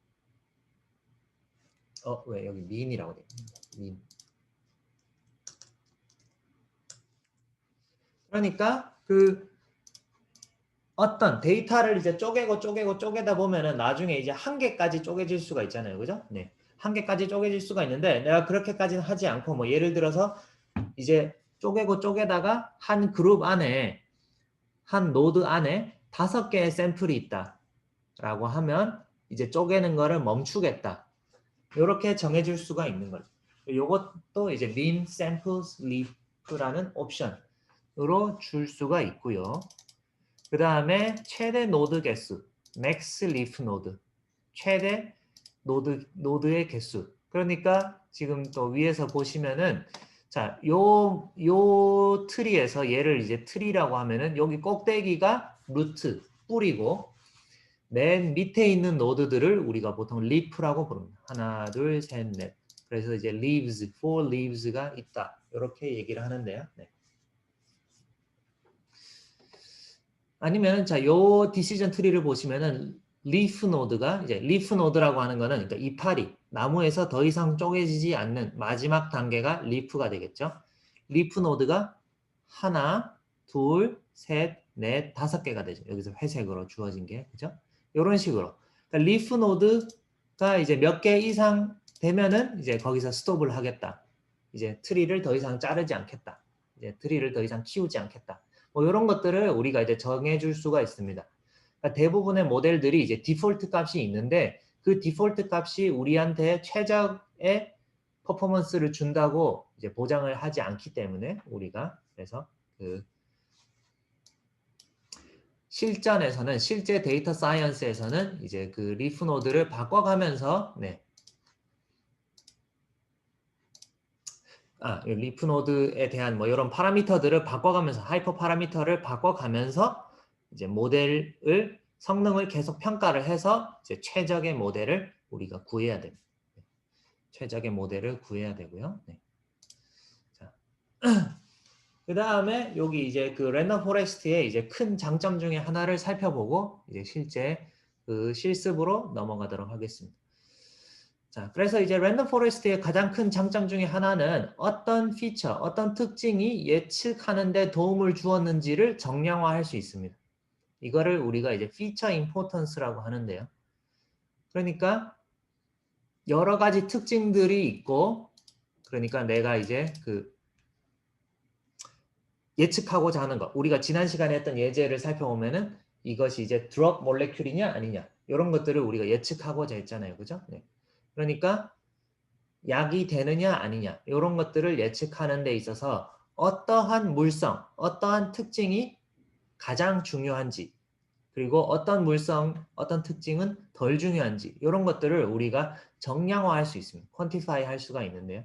왜 여기 민이라고 돼? 민. 그러니까 그 어떤 데이터를 이제 쪼개다 보면은 나중에 이제 한 개까지 쪼개질 수가 있잖아요. 그죠? 네. 한 개까지 쪼개질 수가 있는데 내가 그렇게까지는 하지 않고 뭐 예를 들어서 이제 쪼개다가 한 그룹 안에 한 노드 안에 5개의 샘플이 있다라고 하면 이제 쪼개는 거를 멈추겠다. 이렇게 정해줄 수가 있는 거죠. 이것도 이제 min samples leaf라는 옵션으로 줄 수가 있고요. 그 다음에 최대 노드 개수, max leaf node, 최대 노드의 개수. 그러니까 지금 또 위에서 보시면은 자, 요 트리에서 얘를 이제 트리라고 하면은 여기 꼭대기가 루트, 뿌리고 맨 밑에 있는 노드들을 우리가 보통 leaf라고 부릅니다. 하나, 둘, 셋, 넷. 그래서 이제 leaves, four leaves가 있다. 이렇게 얘기를 하는데요. 네. 아니면 자, 요 디시전 트리를 보시면은 리프 노드가 이제 리프 노드라고 하는 거는 그러니까 이파리 나무에서 더 이상 쪼개지지 않는 마지막 단계가 리프가 되겠죠. 리프 노드가 하나, 둘, 셋, 넷, 5개가 되죠. 여기서 회색으로 주어진 게 그죠? 이런 식으로. 그러니까 리프 노드가 이제 몇 개 이상 되면은 이제 거기서 스톱을 하겠다. 이제 트리를 더 이상 자르지 않겠다. 이제 트리를 더 이상 키우지 않겠다. 뭐 이런 것들을 우리가 이제 정해줄 수가 있습니다. 그러니까 대부분의 모델들이 이제 디폴트 값이 있는데 그 디폴트 값이 우리한테 최적의 퍼포먼스를 준다고 이제 보장을 하지 않기 때문에 우리가 그래서 그 실전에서는 실제 데이터 사이언스에서는 이제 그 리프 노드를 바꿔가면서 리프 노드에 대한 뭐 이런 파라미터들을 바꿔가면서 하이퍼 파라미터를 바꿔가면서 이제 모델을 성능을 계속 평가를 해서 이제 최적의 모델을 우리가 구해야 됩니다. 최적의 모델을 구해야 되고요. 네. 자, 그 다음에 여기 이제 그 랜덤 포레스트의 이제 큰 장점 중에 하나를 살펴보고 이제 실제 그 실습으로 넘어가도록 하겠습니다. 자, 그래서 이제 랜덤 포레스트의 가장 큰 장점 중에 하나는 어떤 피처, 어떤 특징이 예측하는 데 도움을 주었는지를 정량화할 수 있습니다. 이거를 우리가 이제 피처 임포턴스라고 하는데요. 그러니까 여러 가지 특징들이 있고 그러니까 내가 이제 그 예측하고자 하는 것. 우리가 지난 시간에 했던 예제를 살펴보면은 이것이 이제 드럭 몰레큘이냐 아니냐 이런 것들을 우리가 예측하고자 했잖아요. 그죠? 네. 그러니까 약이 되느냐 아니냐 이런 것들을 예측하는 데 있어서 어떠한 물성, 어떠한 특징이 가장 중요한지 그리고 어떤 물성, 어떤 특징은 덜 중요한지 이런 것들을 우리가 정량화할 수 있습니다. 퀀티파이 할 수가 있는데요.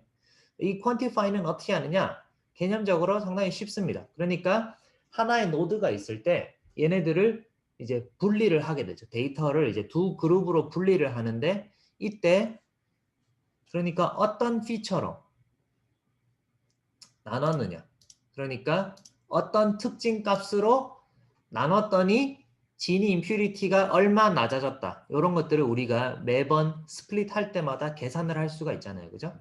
이 퀀티파이는 어떻게 하느냐? 개념적으로 상당히 쉽습니다. 그러니까 하나의 노드가 있을 때 얘네들을 이제 분리를 하게 되죠. 데이터를 이제 두 그룹으로 분리를 하는데 이때 그러니까 어떤 피처로 나눴느냐. 그러니까 어떤 특징 값으로 나눴더니 진이 임퓨리티가 얼마 낮아졌다. 이런 것들을 우리가 매번 스플릿 할 때마다 계산을 할 수가 있잖아요. 그죠?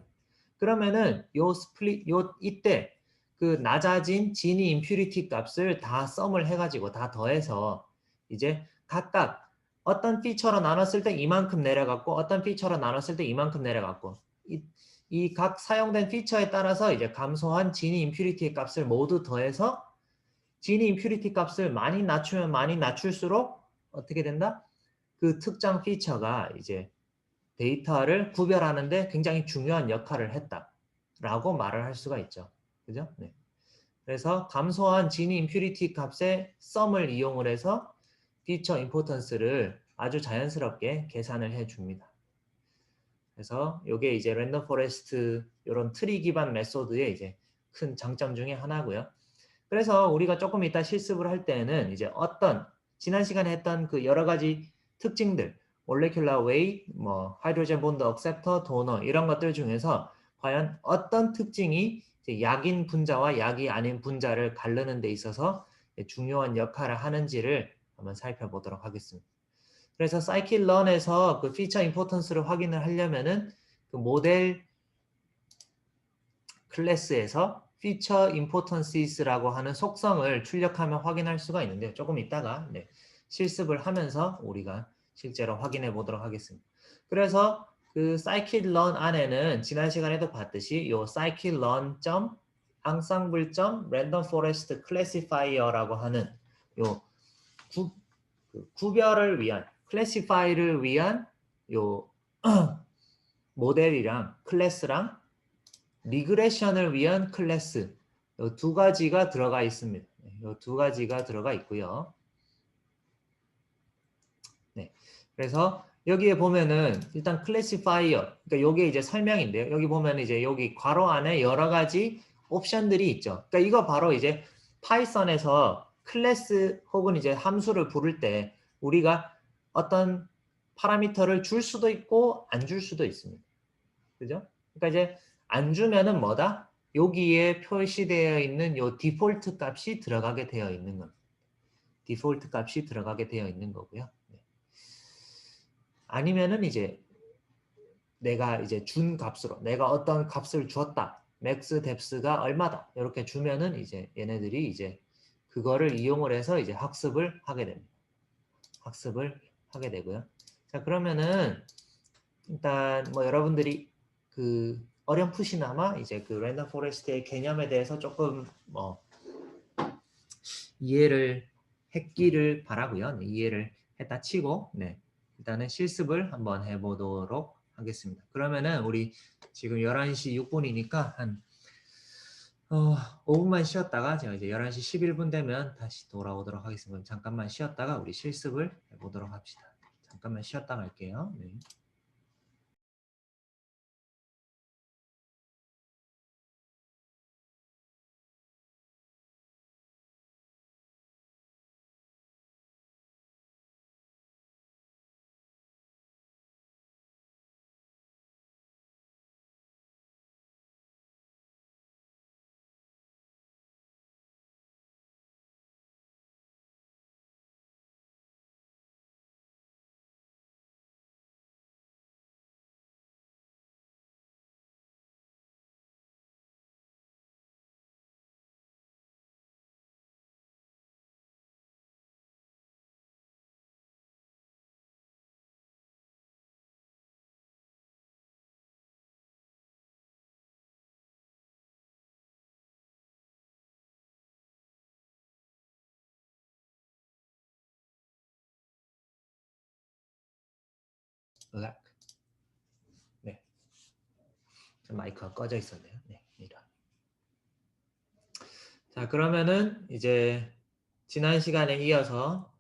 그러면은 요 스플릿 이때 그 낮아진 진이 임퓨리티 값을 다 썸을 해가지고 다 더해서 이제 각각 어떤 피처로 나눴을 때 이만큼 내려갔고 어떤 피처로 나눴을 때 이만큼 내려갔고 이 각 사용된 피처에 따라서 이제 감소한 진이 임퓨리티 값을 모두 더해서 진이 임퓨리티 값을 많이 낮추면 많이 낮출수록 어떻게 된다? 그 특정 피처가 이제 데이터를 구별하는데 굉장히 중요한 역할을 했다라고 말을 할 수가 있죠. 그죠? 네. 그래서 감소한 진이 임퓨리티 값의 썸을 이용을 해서 피처 임포턴스를 아주 자연스럽게 계산을 해줍니다. 그래서 이게 이제 랜덤 포레스트 이런 트리 기반 메소드의 이제 큰 장점 중에 하나고요. 그래서 우리가 조금 이따 실습을 할 때는 이제 어떤 지난 시간에 했던 그 여러 가지 특징들, 몰레큘러 웨이, 뭐 하이드로젠 본드 억셉터, 도너 이런 것들 중에서 과연 어떤 특징이 이제 약인 분자와 약이 아닌 분자를 가르는 데 있어서 중요한 역할을 하는지를 한번 살펴보도록 하겠습니다. 그래서 사이클런에서 그 피처 임포턴스를 확인을 하려면은 그 모델 클래스에서 feature importances라고 하는 속성을 출력하면 확인할 수가 있는데 조금 이따가 실습을 하면서 우리가 실제로 확인해 보도록 하겠습니다. 그래서 그 scikit-learn 안에는 지난 시간에도 봤듯이 요 scikit-learn ensemble random forest classifier라고 하는 요 구별을 위한 클래시파이를 위한 요 모델이랑 클래스랑 리그레션을 위한 클래스 이 두 가지가 들어가 있습니다. 이 두 가지가 들어가 있고요. 네, 그래서 여기에 보면은 일단 클래시파이어, 그러니까 이게 이제 설명인데요. 여기 보면 이제 여기 괄호 안에 여러 가지 옵션들이 있죠. 그러니까 이거 바로 이제 파이썬에서 클래스 혹은 이제 함수를 부를 때 우리가 어떤 파라미터를 줄 수도 있고 안 줄 수도 있습니다. 그죠? 그러니까 이제 안 주면은 뭐다? 여기에 표시되어 있는 요 디폴트 값이 들어가게 되어 있는 겁니다. 디폴트 값이 들어가게 되어 있는 거고요. 네. 아니면은 이제 내가 이제 준 값으로 내가 어떤 값을 주었다. 맥스 뎁스가 얼마다. 이렇게 주면은 이제 얘네들이 이제 그거를 이용을 해서 이제 학습을 하게 됩니다. 학습을 하게 되고요. 자, 그러면은 일단 뭐 여러분들이 그 어렴풋이나마 이제 그 랜덤 포레스트의 개념에 대해서 조금 뭐 이해를 했기를 바라고요. 네, 이해를 했다 치고 일단은 실습을 한번 해보도록 하겠습니다. 그러면은 우리 지금 11시 6분이니까 한 5분만 쉬었다가 제가 이제 11시 11분 되면 다시 돌아오도록 하겠습니다. 잠깐만 쉬었다가 우리 실습을 해보도록 합시다. 잠깐만 쉬었다 갈게요. 네. 으악. 네. 마이크가 꺼져 있었네요. 네, 이런. 자, 그러면은 이제 지난 시간에 이어서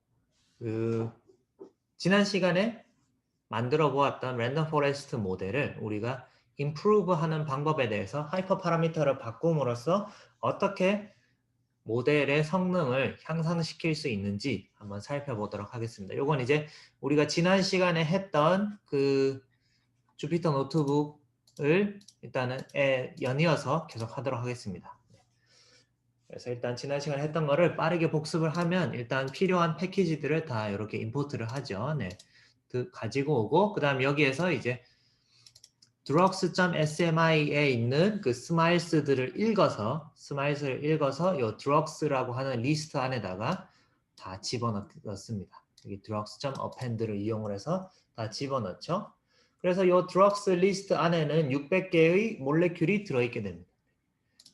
그 지난 시간에 만들어 보았던 랜덤 포레스트 모델을 우리가 improve 하는 방법에 대해서 하이퍼 파라미터를 바꿈으로써 어떻게 모델의 성능을 향상시킬 수 있는지 한번 살펴보도록 하겠습니다. 이건 이제 우리가 지난 시간에 했던 그 주피터 노트북을 일단은 연이어서 계속 하도록 하겠습니다. 그래서 일단 지난 시간에 했던 거를 빠르게 복습을 하면 일단 필요한 패키지들을 다 이렇게 임포트를 하죠. 네. 가지고 오고 그 다음 여기에서 이제 drugs.smi에 있는 그 스마일스들을 읽어서 이 drugs라고 하는 리스트 안에다가 다 집어넣습니다. 여기 drugs.append를 이용을 해서 다 집어넣죠. 그래서 이 drugs 리스트 안에는 600개의 몰레큘이 들어있게 됩니다.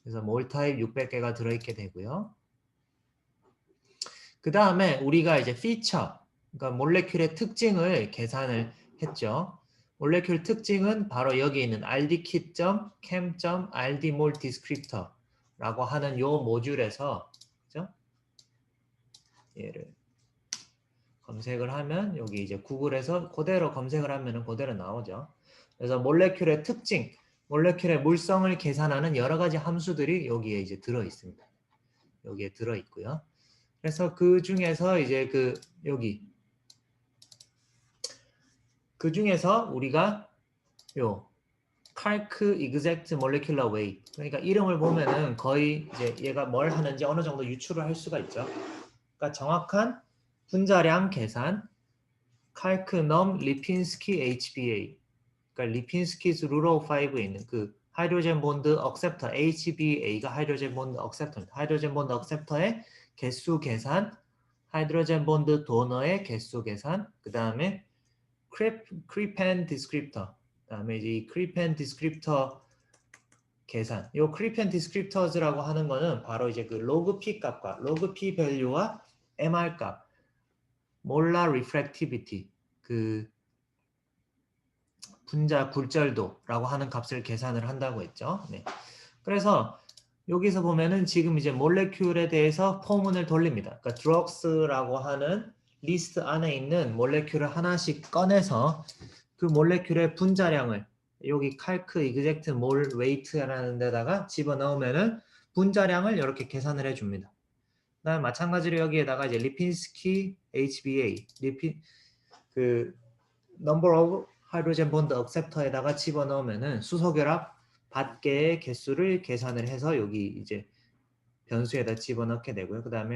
그래서 몰 타입 600개가 들어있게 되고요. 그 다음에 우리가 이제 피처, 그러니까 몰레큘의 특징을 계산을 했죠. 몰레큘 특징은 바로 여기 있는 rdkit.chem.rdmol.descriptor라고 하는 요 모듈에서, 그죠? 얘를 검색을 하면 여기 이제 구글에서 그대로 검색을 하면은 그대로 나오죠. 그래서 몰레큘의 특징, 몰레큘의 물성을 계산하는 여러 가지 함수들이 여기에 이제 들어 있습니다. 여기에 들어 있고요. 그래서 그 중에서 이제 그 중에서 우리가 요 칼크 exact molecular weight, 그러니까 이름을 보면은 거의 이제 얘가 뭘 하는지 어느 정도 유추를 할 수가 있죠. 그러니까 정확한 분자량 계산, 칼크 넘 리핀스키 HBA, 그러니까 리핀스키's rule of 5에 있는 그 하이드로젠 본드 억셉터 HBA가 하이드로젠 본드 억셉터입니다. 하이드로젠 본드 억셉터의 개수 계산, 하이드로젠 본드 도너의 개수 계산, 그 다음에 크리펜 디스크립터, 그다음에 이제 이 크리펜 디스크립터 계산. 요 크리펜 디스크립터즈라고 하는 거는 바로 이제 그 로그 p 값과 로그 p 밸류와 mr 값, 몰라 리프렉티비티, 그 분자 굴절도라고 하는 값을 계산을 한다고 했죠. 네. 그래서 여기서 보면은 지금 이제 몰레큘에 대해서 포문을 돌립니다. 그러니까 drugs라고 하는 리스트 안에 있는 몰레큘을 하나씩 꺼내서 그 몰레큘의 분자량을 여기 칼크 exact mol weight라는 데다가 집어넣으면은 분자량을 이렇게 계산을 해줍니다. 그다음 마찬가지로 여기에다가 이제 리핀스키 HBA, 그 number of hydrogen bond acceptor에다가 집어넣으면은 수소결합 받개의 개수를 계산을 해서 여기 이제 변수에다 집어넣게 되고요. 그 다음에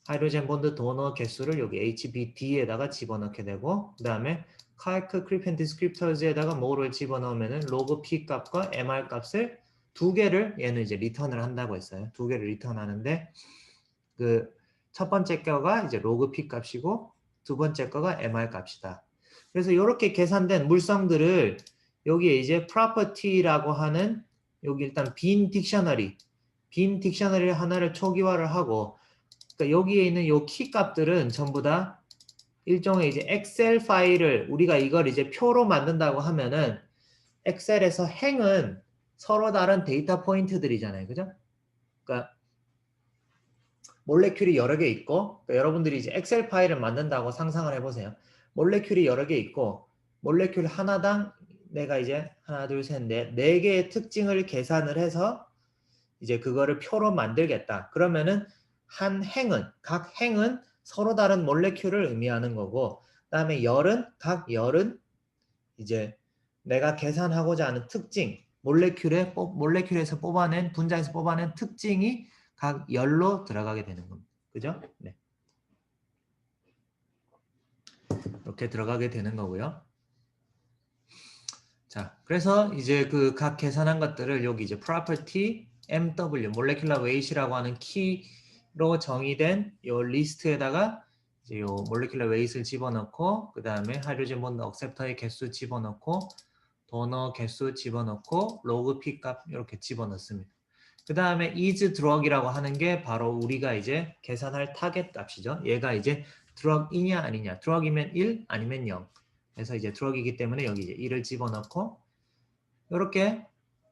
하이드로젠 본드 도너 개수를 여기 HBD에다가 집어넣게 되고, 그 다음에 칼크 크리펜 디스크립터즈에다가 뭐를 집어넣으면은 로그 P 값과 MR 값을 두 개를 얘는 이제 리턴을 한다고 했어요. 두 개를 리턴하는데 그 첫 번째 거가 이제 로그 P 값이고 두 번째 거가 MR 값이다. 그래서 이렇게 계산된 물성들을 여기에 이제 property라고 하는 여기 일단 빈 딕셔너리 하나를 초기화를 하고, 그러니까 여기에 있는 요 키 값들은 전부 다 일종의 이제 엑셀 파일을 우리가 이걸 이제 표로 만든다고 하면은 엑셀에서 행은 서로 다른 데이터 포인트들이잖아요. 그죠? 그러니까 몰레큘이 여러 개 있고, 그러니까 여러분들이 이제 엑셀 파일을 만든다고 상상을 해보세요. 몰레큘이 여러 개 있고 몰레큘 하나당 내가 이제 하나 둘 셋 넷 네 개의 특징을 계산을 해서 이제 그거를 표로 만들겠다. 그러면은 각 행은 서로 다른 몰레큘을 의미하는 거고, 그다음에 각 열은 이제 내가 계산하고자 하는 특징, 몰레큘에서 뽑아낸 분자에서 뽑아낸 특징이 각 열로 들어가게 되는 겁니다. 그죠? 네. 이렇게 들어가게 되는 거고요. 자, 그래서 이제 그 각 계산한 것들을 여기 이제 property MW, molecular weight이라고 하는 키로 정의된 요 리스트에다가 이제 요 molecular weight을 집어넣고, 그 다음에 하이드로젠 본드 억셉터의 개수 집어넣고, 도너 개수 집어넣고, 로그 P 값 이렇게 집어넣습니다. 그 다음에 is drug이라고 하는 게 바로 우리가 이제 계산할 타겟 값이죠. 얘가 이제 drug이냐 아니냐, drug이면 1 아니면 0. 그래서 이제 drug이기 때문에 여기 이제 1을 집어넣고, 이렇게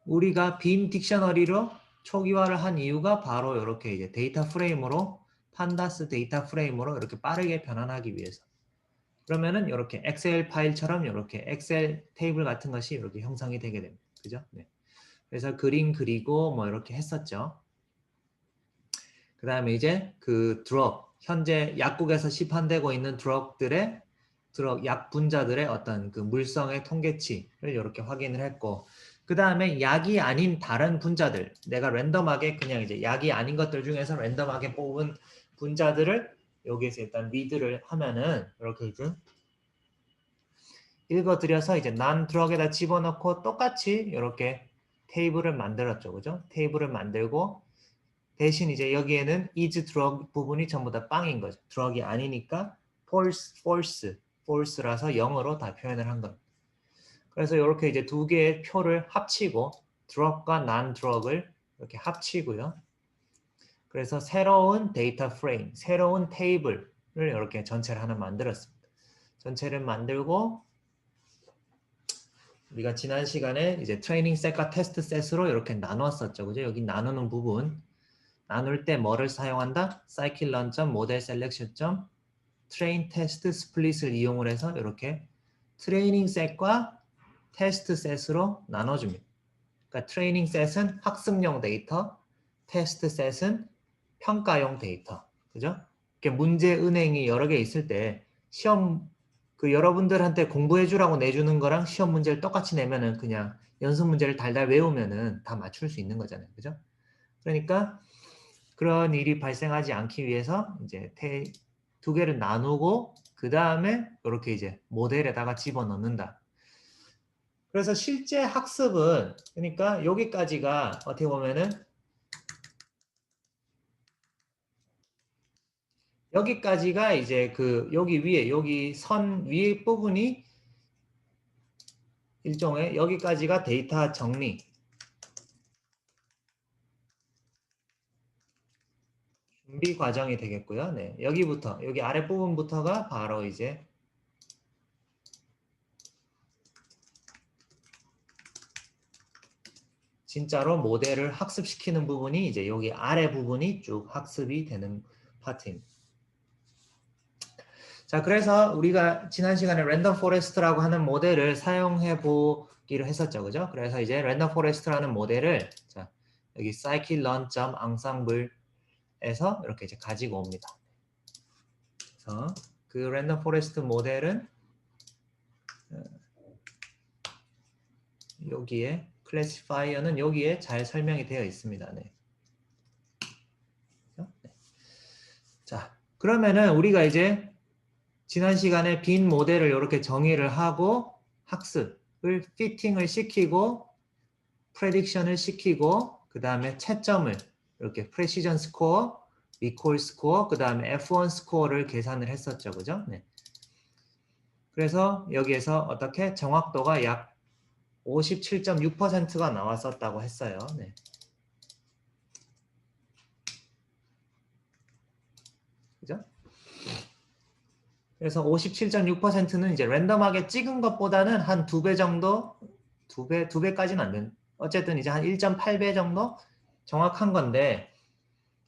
우리가 빈 딕셔너리로 초기화를 한 이유가 바로 이렇게 이제 데이터 프레임으로 판다스 데이터 프레임으로 이렇게 빠르게 변환하기 위해서. 그러면은 이렇게 엑셀 파일처럼 이렇게 엑셀 테이블 같은 것이 이렇게 형성이 되게 됩니다. 그죠? 네. 그래서 그림 그리고 뭐 이렇게 했었죠. 그 다음에 이제 그 드럭, 현재 약국에서 시판되고 있는 드럭들의 드럭 약 분자들의 어떤 그 물성의 통계치를 이렇게 확인을 했고, 그 다음에 약이 아닌 다른 분자들, 내가 랜덤하게 그냥 이제 약이 아닌 것들 중에서 랜덤하게 뽑은 분자들을 여기에서 일단 리드를 하면은 이렇게 이제 읽어드려서 이제 난 드럭에다 집어넣고 똑같이 이렇게 테이블을 만들었죠. 그죠? 테이블을 만들고 대신 이제 여기에는 is drug 부분이 전부 다 빵인 거죠. drug이 아니니까 false라서 0으로 다 표현을 한 겁니다. 그래서 이렇게 이제 두 개의 표를 합치고 drug과 non-drug을 이렇게 합치고요. 그래서 새로운 데이터 프레임, 새로운 테이블을 이렇게 전체를 하나 만들었습니다. 전체를 만들고 우리가 지난 시간에 이제 트레이닝 셋과 테스트 셋으로 이렇게 나눴었죠. 그죠? 여기 나누는 부분. 나눌 때 뭐를 사용한다? scikit-learn.modelSelection. train test split을 이용을 해서 이렇게 트레이닝 셋과 테스트 셋으로 나눠줍니다. 그러니까 트레이닝 셋은 학습용 데이터, 테스트 셋은 평가용 데이터. 그죠? 이렇게 문제 은행이 여러 개 있을 때 시험 그 여러분들한테 공부해 주라고 내주는 거랑 시험 문제를 똑같이 내면은 그냥 연습 문제를 달달 외우면은 다 맞출 수 있는 거잖아요. 그죠? 그러니까 그런 일이 발생하지 않기 위해서 이제 두 개를 나누고 그 다음에 이렇게 이제 모델에다가 집어넣는다. 그래서 실제 학습은 그러니까 여기까지가 어떻게 보면은 여기까지가 이제 그 여기 위에 여기 선 위에 부분이 일종의 여기까지가 데이터 정리 준비 과정이 되겠고요. 네, 여기부터 여기 아래 부분부터가 바로 이제 진짜로 모델을 학습시키는 부분이 이제 여기 아래 부분이 쭉 학습이 되는 파트입니다. 자, 그래서 우리가 지난 시간에 랜덤 포레스트라고 하는 모델을 사용해 보기로 했었죠. 그죠? 그래서 이제 랜덤 포레스트라는 모델을 자, 여기 scikit-learn.ensemble에서 이렇게 이제 가지고 옵니다. 그래서 그 랜덤 포레스트 모델은 여기에 클래시파이어는 여기에 잘 설명이 되어 있습니다. 네. 자, 그러면은 우리가 이제 지난 시간에 빈 모델을 이렇게 정의를 하고 학습을 피팅을 시키고 프레딕션을 시키고 그 다음에 채점을 이렇게 프레시전 스코어, 리콜 스코어, 그 다음에 F1 스코어를 계산을 했었죠. 그죠? 네. 그래서 여기에서 어떻게 정확도가 약 57.6%가 나왔었다고 했어요. 네. 그죠? 그래서 57.6%는 이제 랜덤하게 찍은 것보다는 한 2배 정도, 2배까지는 안 되는. 어쨌든 이제 한 1.8배 정도 정확한 건데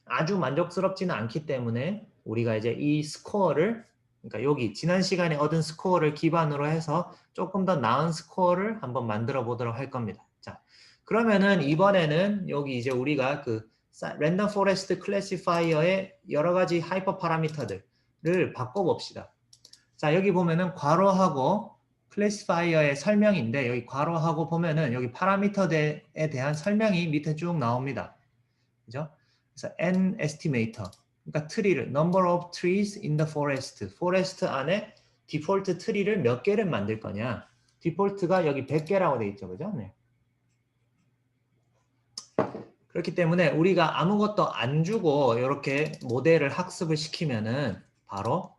아주 만족스럽지는 않기 때문에 우리가 이제 이 스코어를 그러니까 여기 지난 시간에 얻은 스코어를 기반으로 해서 조금 더 나은 스코어를 한번 만들어 보도록 할 겁니다. 자, 그러면은 이번에는 여기 이제 우리가 그 랜덤 포레스트 클래시파이어의 여러 가지 하이퍼 파라미터들을 바꿔 봅시다. 자, 여기 보면은 괄호하고 클래시파이어의 설명인데 여기 괄호하고 보면은 여기 파라미터에 대한 설명이 밑에 쭉 나옵니다. 그죠? 그래서 N estimator, 그러니까 트리를 number of trees in the forest, forest 안에 디폴트 트리를 몇 개를 만들 거냐? 디폴트가 여기 100개라고 돼 있죠, 그죠? 네. 그렇기 때문에 우리가 아무것도 안 주고 이렇게 모델을 학습을 시키면은 바로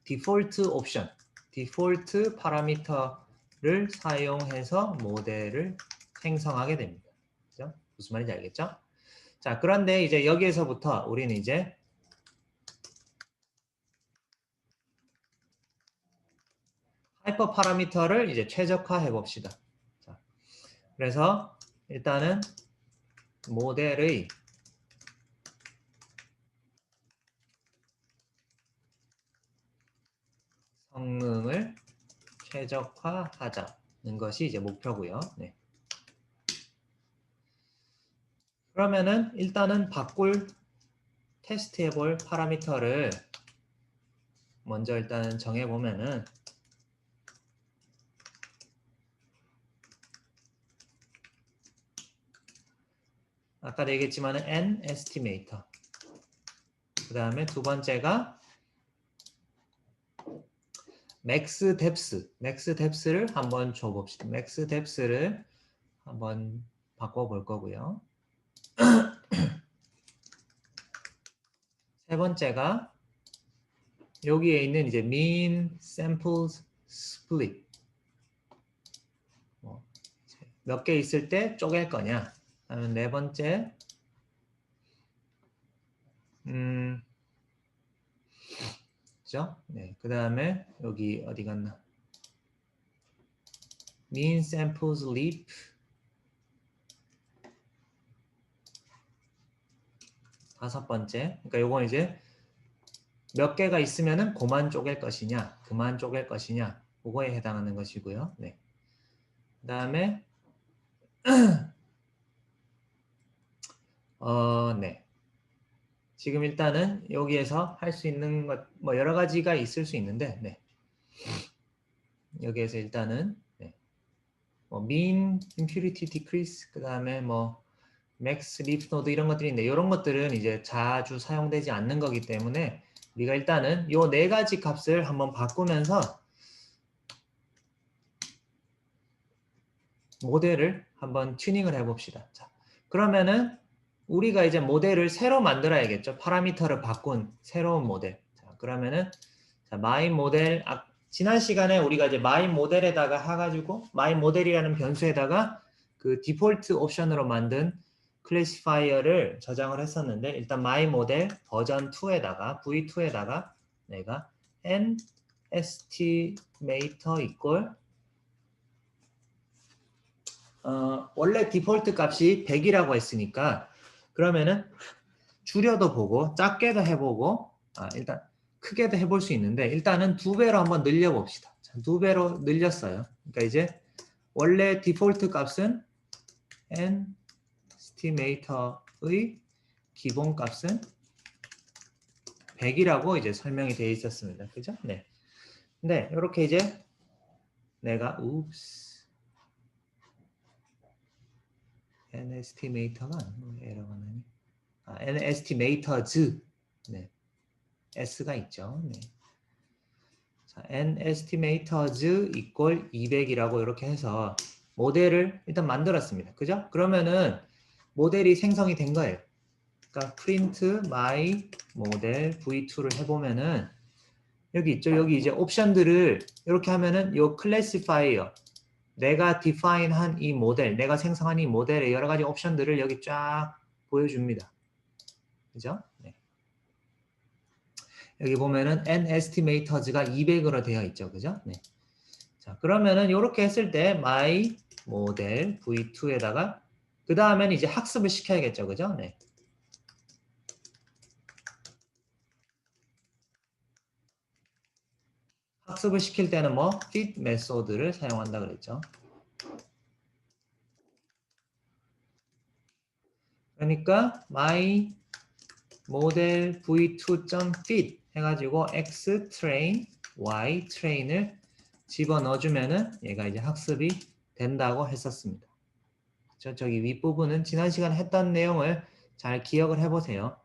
디폴트 옵션, 디폴트 파라미터를 사용해서 모델을 생성하게 됩니다. 그죠? 무슨 말인지 알겠죠? 자, 그런데 이제 여기에서부터 우리는 이제 하이퍼 파라미터를 이제 최적화해 봅시다. 자, 그래서 일단은 모델의 성능을 최적화하자는 것이 이제 목표고요. 네. 그러면은 일단은 바꿀 테스트해 볼 파라미터를 먼저 일단 정해 보면은 아까도 얘기했지만은 n estimator. 그 다음에 두 번째가 max depth를 한번 줘봅시다. max depth를 한번 바꿔볼 거고요. 세 번째가 여기에 있는 이제 mean samples split 몇 개 있을 때 쪼갤 거냐. 그다음에 네 번째 그죠? 네. 그 다음에 여기 어디 갔나? mean samples leap 다섯 번째. 그러니까 요건 이제 몇 개가 있으면은 그만 쪼갤 것이냐, 그만 쪼갤 것이냐, 그거에 해당하는 것이고요. 네. 그 다음에 네. 지금 일단은 여기에서 할 수 있는 것, 뭐 여러 가지가 있을 수 있는데, 네. 여기에서 일단은 네. 뭐 mean impurity decrease, 그 다음에 뭐 max leaf node 이런 것들이 있는데, 이런 것들은 이제 자주 사용되지 않는 거기 때문에 우리가 일단은 요 네 가지 값을 한번 바꾸면서 모델을 한번 튜닝을 해봅시다. 자, 그러면은 우리가 이제 모델을 새로 만들어야겠죠. 파라미터를 바꾼 새로운 모델. 자, 그러면은 자, 마인 모델 지난 시간에 우리가 이제 마인 모델에다가 해가지고 마인 모델이라는 변수에다가 그 디폴트 옵션으로 만든 클래시파이어를 저장을 했었는데 일단 마인 모델 버전 2에다가 v2에다가 내가 n estimator equal 원래 디폴트 값이 100이라고 했으니까 그러면은 줄여도 보고 작게도 해보고 일단 크게도 해볼 수 있는데 일단은 2배로 한번 늘려봅시다. 자, 2배로 늘렸어요. 그러니까 이제 원래 디폴트 값은 n estimator의 기본 값은 100이라고 이제 설명이 되어 있었습니다. 그죠? 네. 근데 이렇게 이제 내가 n estimator가 에러가 나네. n estimators 네. s가 있죠. 네. 자, n estimators equal 200이라고 이렇게 해서 모델을 일단 만들었습니다. 그죠? 그러면은 모델이 생성이 된 거예요. 그러니까 print my model v2를 해보면은 여기 있죠. 여기 이제 옵션들을 이렇게 하면은 요 classifier 내가 define 한 이 모델, 내가 생성한 이 모델의 여러 가지 옵션들을 여기 쫙 보여줍니다. 그죠? 네. 여기 보면은 n estimators가 200으로 되어 있죠. 그죠? 네. 자, 그러면은 이렇게 했을 때 my model v2에다가 그 다음에는 이제 학습을 시켜야겠죠. 그죠? 네. 학습을 시킬 때는 뭐 fit 메소드를 사용한다 그랬죠. 그러니까 my model v2.fit 해가지고 x train, y train을 집어 넣어주면은 얘가 이제 학습이 된다고 했었습니다. 저기 윗부분은 지난 시간에 했던 내용을 잘 기억을 해보세요.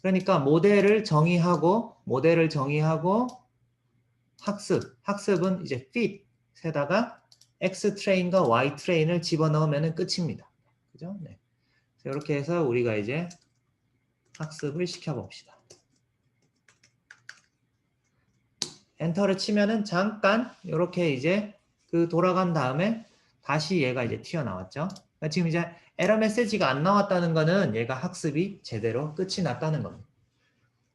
그러니까 모델을 정의하고 학습은 이제 fit에다가 x 트레인과 y 트레인을 집어넣으면 끝입니다. 그죠? 네. 이렇게 해서 우리가 이제 학습을 시켜봅시다. 엔터를 치면은 잠깐 이렇게 이제 그 돌아간 다음에 다시 얘가 이제 튀어나왔죠. 그러니까 지금 이제 에러 메시지가 안 나왔다는 거는 얘가 학습이 제대로 끝이 났다는 겁니다.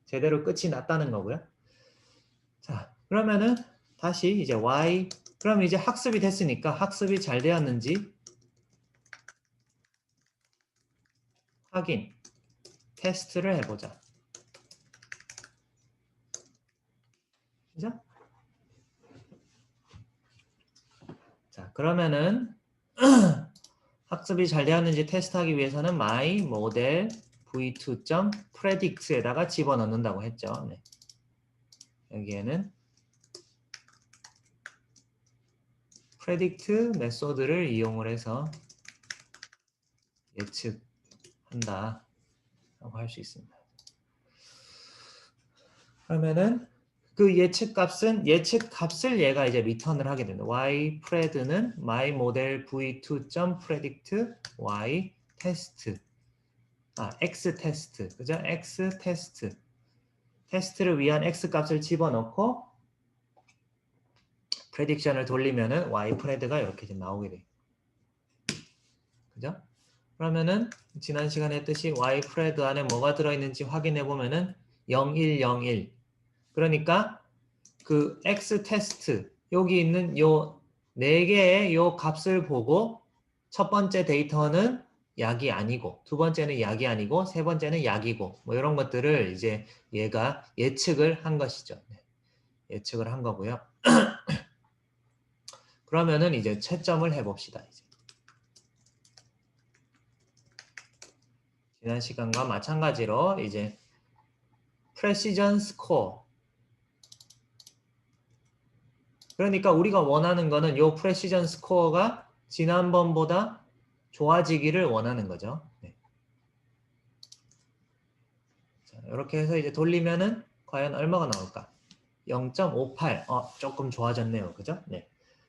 제대로 끝이 났다는 거고요. 자, 그러면은 다시 이제 y 그럼 이제 학습이 됐으니까 학습이 잘 되었는지 확인 테스트를 해보자. 그죠? 자, 그러면은 학습이 잘 되었는지 테스트하기 위해서는 my model v2.predict에다가 집어넣는다고 했죠. 네. 여기에는 predict 메소드를 이용을 해서 예측한다 라고 할 수 있습니다. 그러면은 그 예측 값을 얘가 이제 리턴을 하게 된다. y pred는 my model v2.predict y test x 테스트 그죠? x 테스트 테스트를 위한 x 값을 집어넣고 prediction을 돌리면은 y pred가 이렇게 좀 나오게 돼요. 그죠? 그러면은 지난 시간에 했듯이 y pred 안에 뭐가 들어있는지 확인해 보면은 0101 그러니까 그 x 테스트 여기 있는 요 네 개의 요 값을 보고 첫 번째 데이터는 약이 아니고 두 번째는 약이 아니고 세 번째는 약이고 뭐 이런 것들을 이제 얘가 예측을 한 것이죠. 네. 예측을 한 거고요. 그러면은 이제 채점을 해봅시다. 이제. 지난 시간과 마찬가지로 이제 precision score 그러니까 우리가 원하는 거는 요 precision score가 지난번보다 좋아지기를 원하는 거죠. 네. 자, 이렇게 해서 이제 돌리면은 과연 얼마가 나올까? 0.58. 조금 좋아졌네요. 그죠? 네.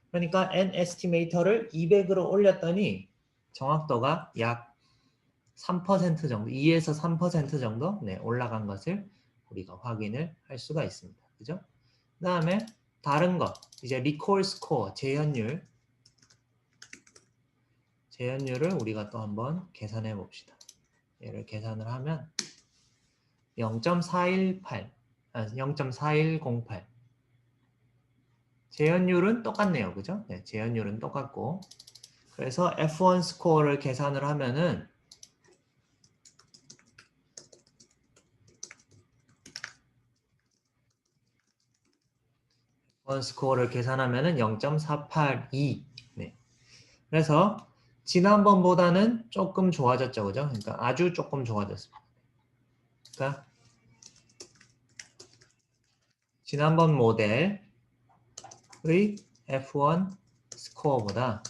그러니까 n 에스티메이터를 200으로 올렸더니 정확도가 약 3% 정도, 2에서 3% 정도 네, 올라간 것을 우리가 확인을 할 수가 있습니다. 그죠? 그다음에 다른 것, 이제 리콜 스코어, 재현율을 우리가 또 한번 계산해 봅시다. 얘를 계산을 하면 0.418, 0.4108. 재현율은 똑같네요. 그죠? 네, 재현율은 똑같고. 그래서 F1 스코어를 계산을 하면은 F1 스코어를 계산하면은 0.482. 네. 그래서 지난번보다는 조금 좋아졌죠. 그죠? 그러니까 아주 조금 좋아졌습니다. 그러니까 지난번 모델의 F1 스코어보다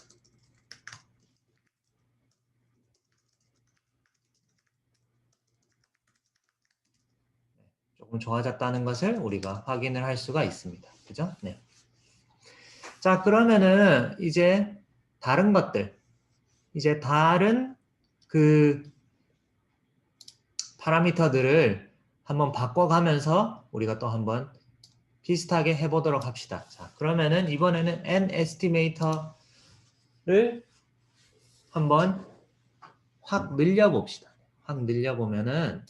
조금 좋아졌다는 것을 우리가 확인을 할 수가 있습니다. 그죠? 네. 자, 그러면은 이제 다른 것들, 이제 다른 그 파라미터들을 한번 바꿔가면서 우리가 또 한번 비슷하게 해보도록 합시다. 자, 그러면은 이번에는 n 에스티메이터를 한번 확 늘려봅시다. 확 늘려보면은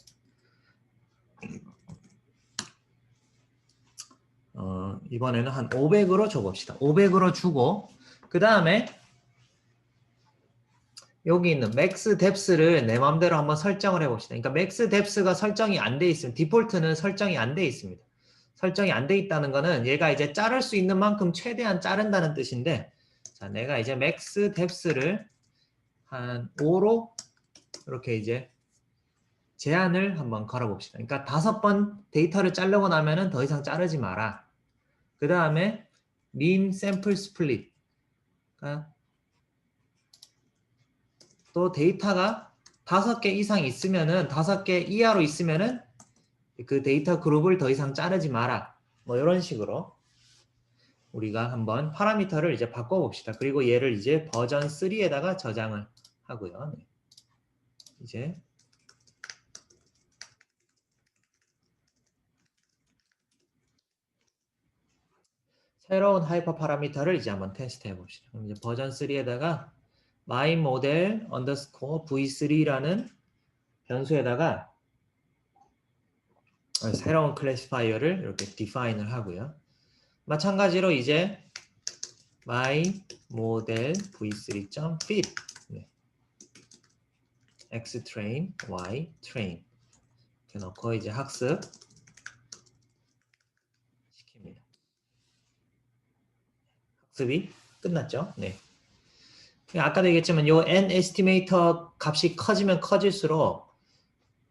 이번에는 한 500으로 줘봅시다. 500으로 주고 그 다음에 여기 있는 맥스 뎁스를 내 마음대로 한번 설정을 해봅시다. 그러니까 맥스 뎁스가 설정이 안 돼 있으면 디폴트는 설정이 안 돼 있습니다. 설정이 안 돼 있다는 거는 얘가 이제 자를 수 있는 만큼 최대한 자른다는 뜻인데 자, 내가 이제 맥스 뎁스를 한 5로 이렇게 이제 제한을 한번 걸어봅시다. 그러니까 5번 데이터를 자르고 나면은 더 이상 자르지 마라. 그 다음에 mean sample split. 그러니까 또 데이터가 5개 이상 있으면은 5개 이하로 있으면은 그 데이터 그룹을 더 이상 자르지 마라. 뭐 이런 식으로 우리가 한번 파라미터를 이제 바꿔봅시다. 그리고 얘를 이제 버전 3에다가 저장을 하고요. 네. 이제 새로운 하이퍼 파라미터를 이제 한번 테스트 해봅시다. 그럼 이제 버전 3에다가 myModel underscore v3라는 변수에다가 새로운 클래시파이어를 이렇게 define을 하고요. 마찬가지로 이제 myModel v3.fit 네. xtrain, ytrain 이렇게 넣고 이제 학습 시킵니다. 학습이 끝났죠? 네. 아까도 얘기했지만 요 n 에스티메이터 값이 커지면 커질수록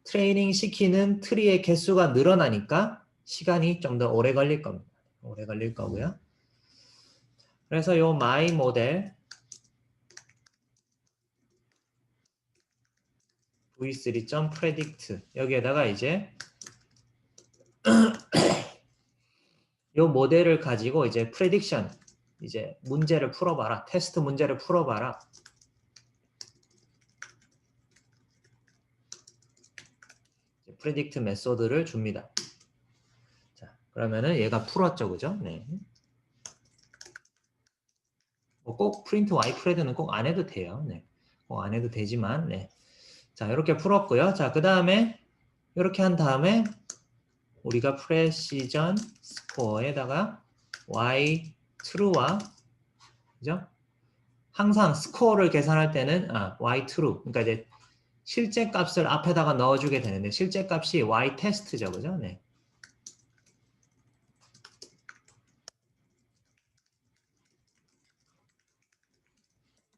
트레이닝 시키는 트리의 개수가 늘어나니까 시간이 좀 더 오래 걸릴 겁니다. 오래 걸릴 거고요. 그래서 요 my 모델 v3.predict 여기에다가 이제 요 모델을 가지고 이제 prediction 이제 문제를 풀어봐라. 테스트 문제를 풀어봐라. predict 메소드를 줍니다. 자, 그러면은 얘가 풀었죠, 그죠? 네. 꼭 프린트 y 프레드는 꼭 안 해도 돼요. 네. 꼭 안 해도 되지만, 네. 자, 이렇게 풀었고요. 자, 그 다음에 이렇게 한 다음에 우리가 프레시전 스코어에다가 y true와 그죠? 항상 스코어를 계산할 때는 y true 그러니까 이제 실제 값을 앞에다가 넣어주게 되는데 실제 값이 y 테스트죠, 그죠? 네.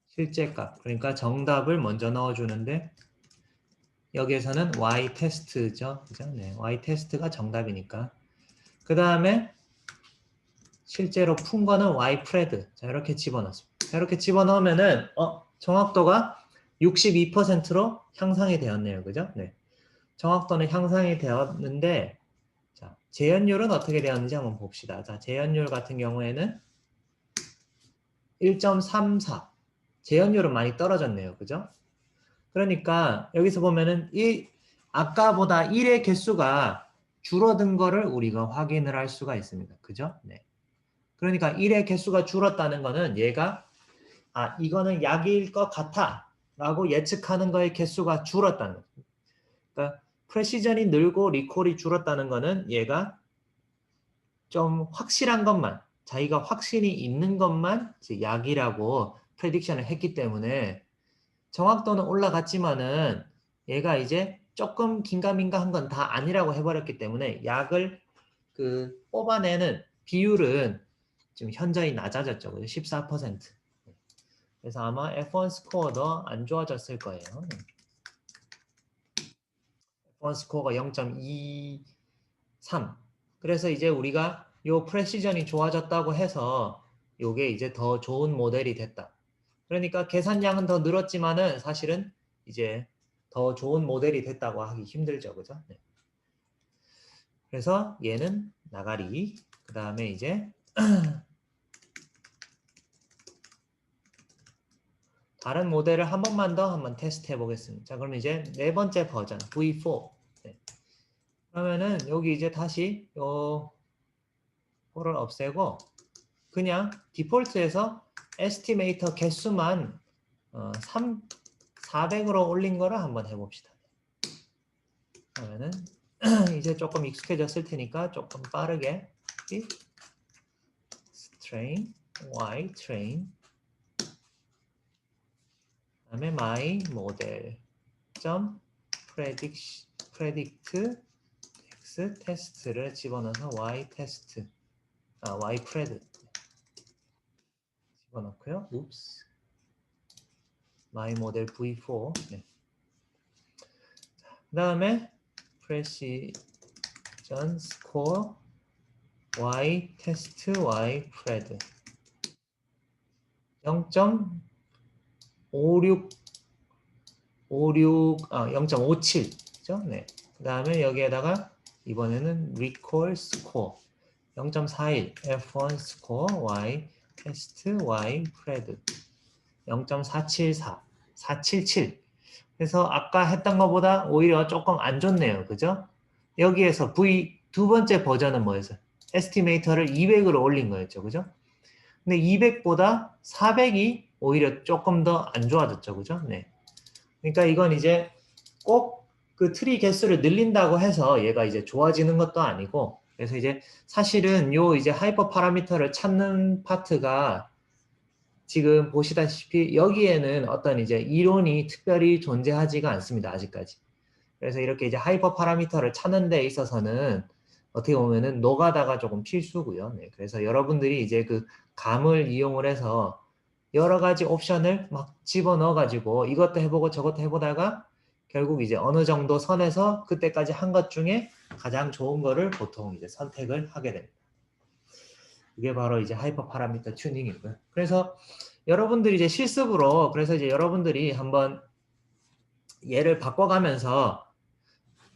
실제 값 그러니까 정답을 먼저 넣어주는데 여기에서는 y 테스트죠, 그죠? 네, y 테스트가 정답이니까 그 다음에 실제로 푼 거는 y 프레드 자 이렇게 집어넣습니다. 자, 이렇게 집어넣으면은 정확도가 62%로 향상이 되었네요, 그죠? 네. 정확도는 향상이 되었는데 자, 재현율은 어떻게 되었는지 한번 봅시다. 자, 재현율 같은 경우에는 1.34 재현율은 많이 떨어졌네요, 그죠? 그러니까 여기서 보면은 아까보다 1의 개수가 줄어든 거를 우리가 확인을 할 수가 있습니다. 그죠? 네. 그러니까 1의 개수가 줄었다는 거는 얘가 이거는 약일 것 같아 라고 예측하는 거의 개수가 줄었다는 거죠. 그러니까 프레시전이 늘고 리콜이 줄었다는 거는 얘가 좀 확실한 것만 자기가 확신이 있는 것만 약이라고 프레딕션을 했기 때문에 정확도는 올라갔지만은 얘가 이제 조금 긴가민가 한 건 다 아니라고 해버렸기 때문에 약을 뽑아내는 비율은 지금 현저히 낮아졌죠. 14%. 그래서 아마 F1 스코어도 안 좋아졌을 거예요. F1 스코어가 0.23. 그래서 이제 우리가 요 프레시전이 좋아졌다고 해서 요게 이제 더 좋은 모델이 됐다. 그러니까 계산량은 더 늘었지만은 사실은 이제 더 좋은 모델이 됐다고 하기 힘들죠. 그죠? 네. 그래서 얘는 나가리. 그 다음에 이제 다른 모델을 한 번만 더 한번 테스트 해보겠습니다. 자, 그럼 이제 네 번째 버전 V4. 네. 그러면은 여기 이제 다시 요거를 없애고 그냥 디폴트에서 에스티메이터 개수만 400으로 올린 거를 한번 해봅시다. 그러면은 이제 조금 익숙해졌을 테니까 조금 빠르게 train y train 그다음에 my model 점 predict x test를 집어넣어서 y test y pred 집어넣고요. oops my model v4 네. 그 다음에 precision score y test y pred 0.57죠? 네. 그 다음에 여기에다가 이번에는 recall score 0.41 F1 score y test y pred 0.474 477 그래서 아까 했던 것보다 오히려 조금 안 좋네요. 그죠? 여기에서 V 두 번째 버전은 뭐였어요? 에스티메이터를 200으로 올린 거였죠. 그죠? 근데 200보다 400이 오히려 조금 더 안 좋아졌죠. 그죠? 네. 그러니까 이건 이제 꼭 그 트리 개수를 늘린다고 해서 얘가 이제 좋아지는 것도 아니고 그래서 이제 사실은 요 이제 하이퍼 파라미터를 찾는 파트가 지금 보시다시피 여기에는 어떤 이제 이론이 특별히 존재하지가 않습니다. 아직까지. 그래서 이렇게 이제 하이퍼 파라미터를 찾는 데 있어서는 어떻게 보면은 노가다가 조금 필수고요. 네, 그래서 여러분들이 이제 그 감을 이용을 해서 여러 가지 옵션을 막 집어넣어 가지고 이것도 해보고 저것도 해보다가 결국 이제 어느 정도 선에서 그때까지 한 것 중에 가장 좋은 거를 보통 이제 선택을 하게 됩니다. 이게 바로 이제 하이퍼 파라미터 튜닝이고요. 그래서 여러분들이 이제 실습으로 그래서 이제 여러분들이 한번 얘를 바꿔가면서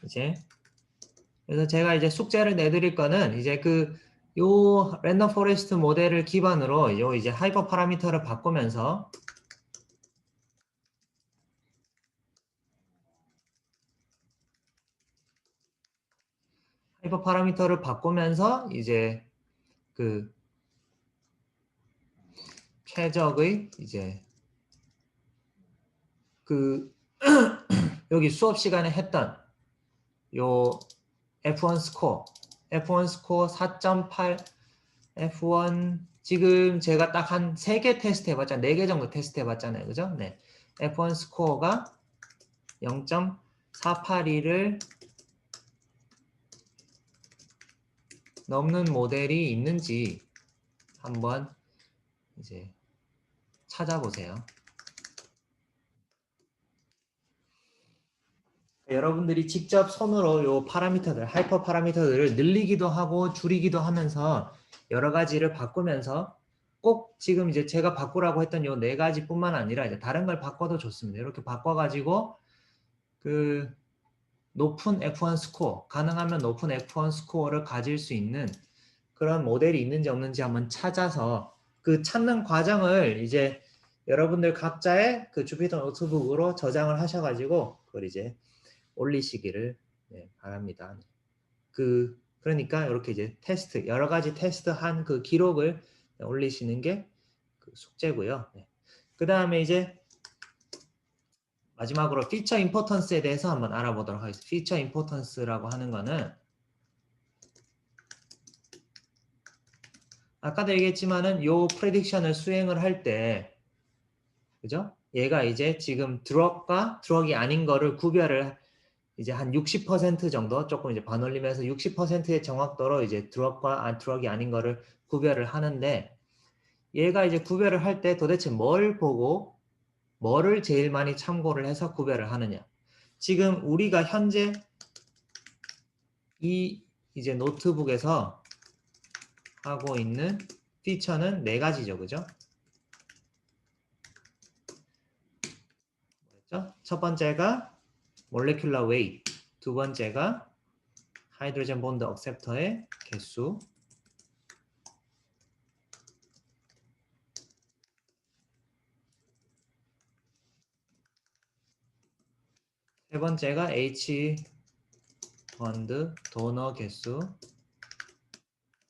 이제 그래서 제가 이제 숙제를 내드릴 거는 이제 요 랜덤 포레스트 모델을 기반으로 요 이제 하이퍼 파라미터를 바꾸면서 이제 그 최적의 이제 여기 수업 시간에 했던 요 F1 스코어 4.8 F1 지금 제가 딱 한 3개 테스트 해봤잖아요. 4개 정도 테스트 해봤잖아요. 그죠? 네. F1 스코어가 0.482를 넘는 모델이 있는지 한번 이제 찾아보세요. 여러분들이 직접 손으로 요 파라미터들, 하이퍼 파라미터들을 늘리기도 하고 줄이기도 하면서 여러 가지를 바꾸면서 꼭 지금 이제 제가 바꾸라고 했던 요 4가지뿐만 아니라 이제 다른 걸 바꿔도 좋습니다. 이렇게 바꿔가지고 높은 F1 스코어, 가능하면 높은 F1 스코어를 가질 수 있는 그런 모델이 있는지 없는지 한번 찾아서 그 찾는 과정을 이제 여러분들 각자의 주피터 노트북으로 저장을 하셔가지고 그걸 이제 올리시기를 바랍니다. 그러니까 이렇게 이제 테스트, 여러 가지 테스트한 그 기록을 올리시는 게 숙제고요. 그 다음에 이제 마지막으로 피처 임포턴스에 대해서 한번 알아보도록 하겠습니다. 피처 임포턴스라고 하는 거는 아까도 얘기했지만은 요 프레딕션을 수행을 할 때 그죠? 얘가 이제 지금 드럭이 아닌 거를 구별을 이제 한 60% 정도 조금 이제 반올림해서 60%의 정확도로 이제 드럭이 아닌 거를 구별을 하는데 얘가 이제 구별을 할 때 도대체 뭘 보고 뭐를 제일 많이 참고를 해서 구별을 하느냐. 지금 우리가 현재 이 이제 노트북에서 하고 있는 피처는 4가지죠. 그죠? 첫 번째가 몰레큘러 웨이트, 두 번째가 하이드로젠 본드 억셉터의 개수, 세 번째가 H 본드 도너 개수,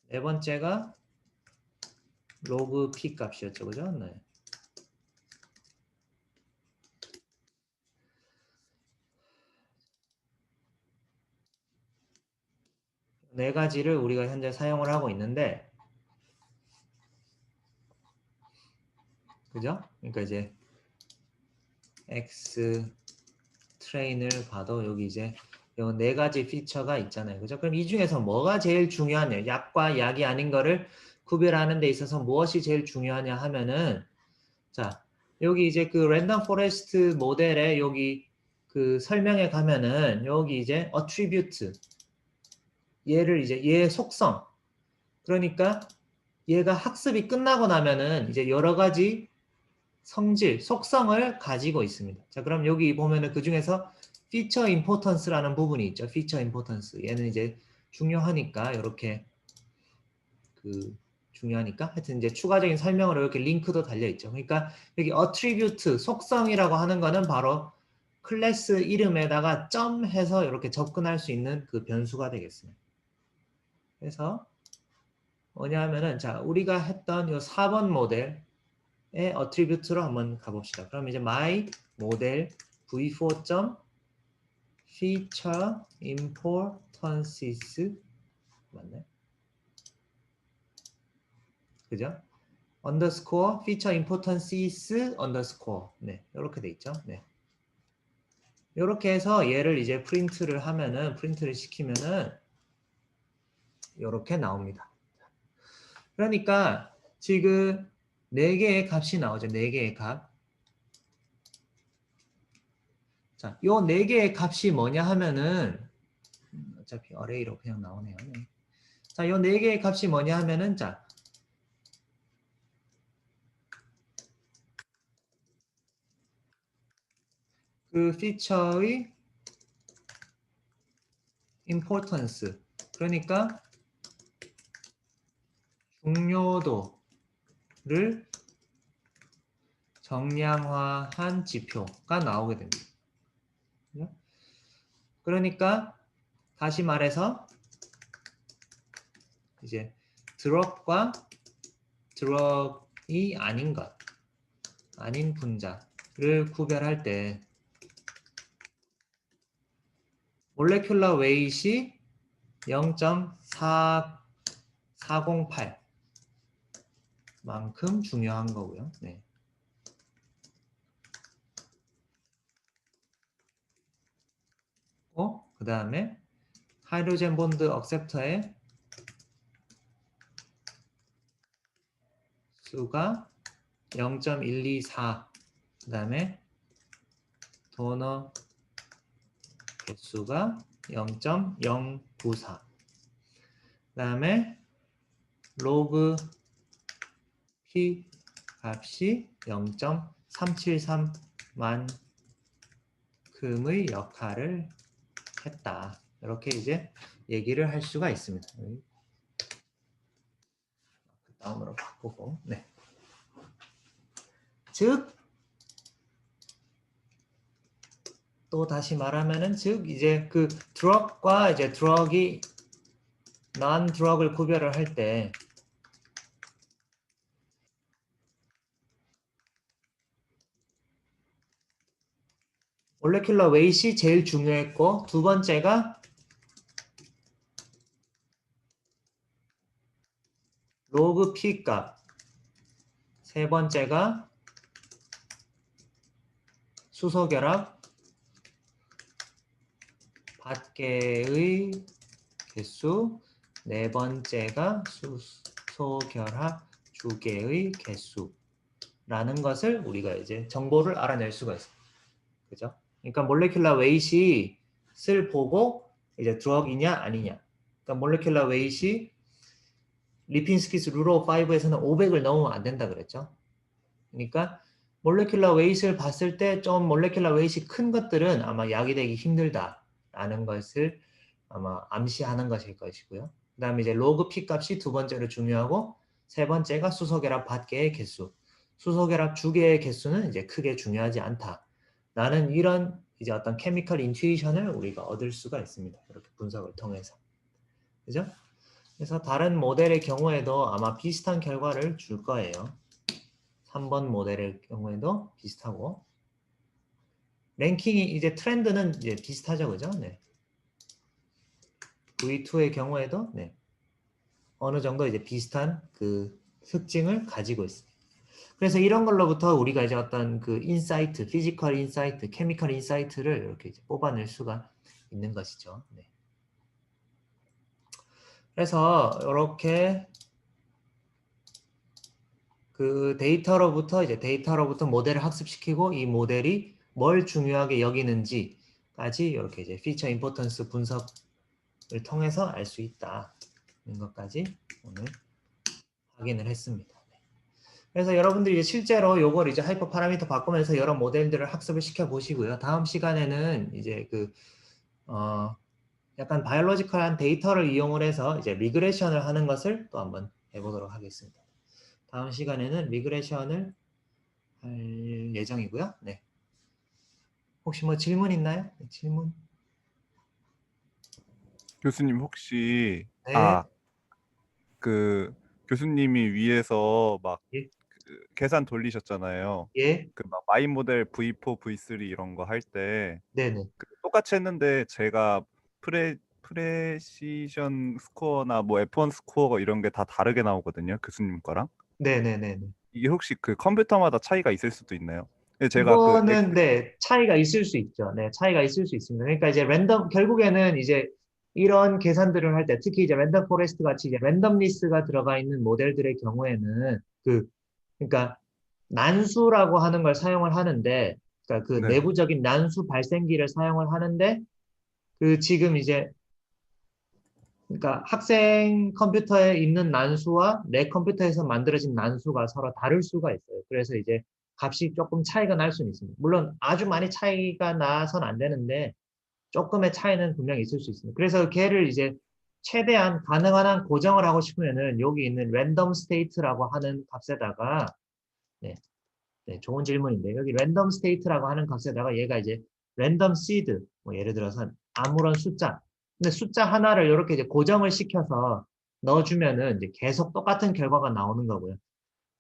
네 번째가 로그 P 값이었죠. 그죠? 네. 네 가지를 우리가 현재 사용을 하고 있는데 그죠? 그러니까 이제 X 트레인을 봐도 여기 이제 요 4가지 피처가 있잖아요. 그죠? 그럼 이 중에서 뭐가 제일 중요하냐? 약과 약이 아닌 거를 구별하는 데 있어서 무엇이 제일 중요하냐 하면은 자, 여기 이제 랜덤 포레스트 모델에 여기 설명에 가면은 여기 이제 attribute 얘를 이제 얘의 속성 그러니까 얘가 학습이 끝나고 나면은 이제 여러 가지 성질, 속성을 가지고 있습니다. 자, 그럼 여기 보면은 그 중에서 feature importance라는 부분이 있죠. feature importance. 얘는 이제 중요하니까 이렇게 중요하니까 하여튼 이제 추가적인 설명으로 이렇게 링크도 달려 있죠. 그러니까 여기 attribute 속성이라고 하는 거는 바로 클래스 이름에다가 점 해서 이렇게 접근할 수 있는 그 변수가 되겠습니다. 그래서 뭐냐면은 자, 우리가 했던 이 4번 모델의 attribute로 한번 가봅시다. 그럼 이제 my model v4. feature importances 맞네. 그죠? underscore feature importances underscore 네 이렇게 돼 있죠. 네 이렇게 해서 얘를 이제 프린트를 시키면은 이렇게 나옵니다. 그러니까 지금 4개의 값이 나오죠. 4개의 값. 자, 요 4개의 값이 뭐냐 하면은 어차피 어레이로 그냥 나오네요. 네. 자, 요 4개의 값이 뭐냐 하면은 자, 그 피처의 importance, 그러니까 중요도를 정량화한 지표가 나오게 됩니다. 그러니까 다시 말해서 이제 드럭과 드럭이 아닌 것, 아닌 분자를 구별할 때 몰레큘러 웨이트이 0.408 만큼 중요한 거고요. 네. 그 다음에 하이드로젠 본드 억셉터의 수가 0.124, 그 다음에 도너 개수가 0.094, 그 다음에 로그 P 값이 0.373만큼의 역할을 했다. 이렇게 이제 얘기를 할 수가 있습니다. 다음으로 바꾸고, 네. 즉, 또 다시 말하면은 즉 이제 그 드럭과 이제 드럭이 non 드럭을 구별을 할 때 몰레큘러 웨이트이 제일 중요했고, 두 번째가 로그 P 값, 세 번째가 수소결합 밖개의 개수, 네 번째가 수소결합 주개의 개수라는 것을 우리가 이제 정보를 알아낼 수가 있습니다. 그죠? 그러니까 몰레큘러 웨이트를 보고 이제 드럭이냐 아니냐. 그러니까 몰레큘러 웨이트 리핀스키스 룰 오브 5에서는 500을 넘으면 안 된다 그랬죠. 그러니까 몰레큘러 웨이트를 봤을 때 좀 몰레큘러 웨이트가 큰 것들은 아마 약이 되기 힘들다라는 것을 아마 암시하는 것일 것이고요. 그 다음에 이제 로그 P 값이 두 번째로 중요하고, 세 번째가 수소결합 밖개의 개수, 수소결합 주개의 개수는 이제 크게 중요하지 않다. 라는 이런 이제 어떤 케미컬 인투이션을 우리가 얻을 수가 있습니다. 이렇게 분석을 통해서. 그죠? 그래서 다른 모델의 경우에도 아마 비슷한 결과를 줄 거예요. 3번 모델의 경우에도 비슷하고, 랭킹이 이제 트렌드는 이제 비슷하죠, 그죠? 네. V2의 경우에도 네. 어느 정도 이제 비슷한 그 특징을 가지고 있습니다. 그래서 이런 걸로부터 우리가 이제 어떤 그 인사이트, 피지컬 인사이트, 케미컬 인사이트를 이렇게 이제 뽑아낼 수가 있는 것이죠. 네. 그래서 이렇게 그 데이터로부터 모델을 학습시키고, 이 모델이 뭘 중요하게 여기는지까지 이렇게 이제 피처 임포턴스 분석을 통해서 알 수 있다는 것까지 오늘 확인을 했습니다. 그래서 여러분들이 실제로 요걸 이제 하이퍼 파라미터 바꾸면서 여러 모델들을 학습을 시켜 보시고요. 다음 시간에는 이제 약간 바이올로지컬한 데이터를 이용을 해서 이제 리그레션을 하는 것을 또 한번 해보도록 하겠습니다. 다음 시간에는 리그레션을 할 예정이고요. 네. 혹시 뭐 질문 있나요? 네, 질문? 교수님 혹시 네. 그 교수님이 위에서 막 예. 그 계산 돌리셨잖아요. 예. 그 막 마인 모델 V4, V3 이런 거 할 때 네네. 똑같이 했는데 제가 프레시전 스코어나 뭐 F1 스코어 이런 게 다 다르게 나오거든요. 교수님 거랑. 네네네. 이게 혹시 그 컴퓨터마다 차이가 있을 수도 있나요? 근데 제가 그 그거는 네, 차이가 있을 수 있죠. 네, 차이가 있을 수 있습니다. 그러니까 이제 결국에는 이제 이런 계산들을 할 때, 특히 이제 랜덤 포레스트 같이 이제 랜덤리스가 들어가 있는 모델들의 경우에는 그러니까 난수라고 하는 걸 사용을 하는데, 그러니까 그 네. 내부적인 난수 발생기를 사용을 하는데, 그 지금 이제 그러니까 학생 컴퓨터에 있는 난수와 내 컴퓨터에서 만들어진 난수가 서로 다를 수가 있어요. 그래서 이제 값이 조금 차이가 날 수는 있습니다. 물론 아주 많이 차이가 나선 안 되는데 조금의 차이는 분명히 있을 수 있습니다. 그래서 걔를 이제 최대한 가능한 한 고정을 하고 싶으면은 여기 있는 랜덤 스테이트라고 하는 값에다가 네, 네, 좋은 질문인데 여기 랜덤 스테이트라고 하는 값에다가 얘가 이제 랜덤 시드 뭐 예를 들어서 아무런 숫자 근데 숫자 하나를 이렇게 이제 고정을 시켜서 넣어주면은 이제 계속 똑같은 결과가 나오는 거고요.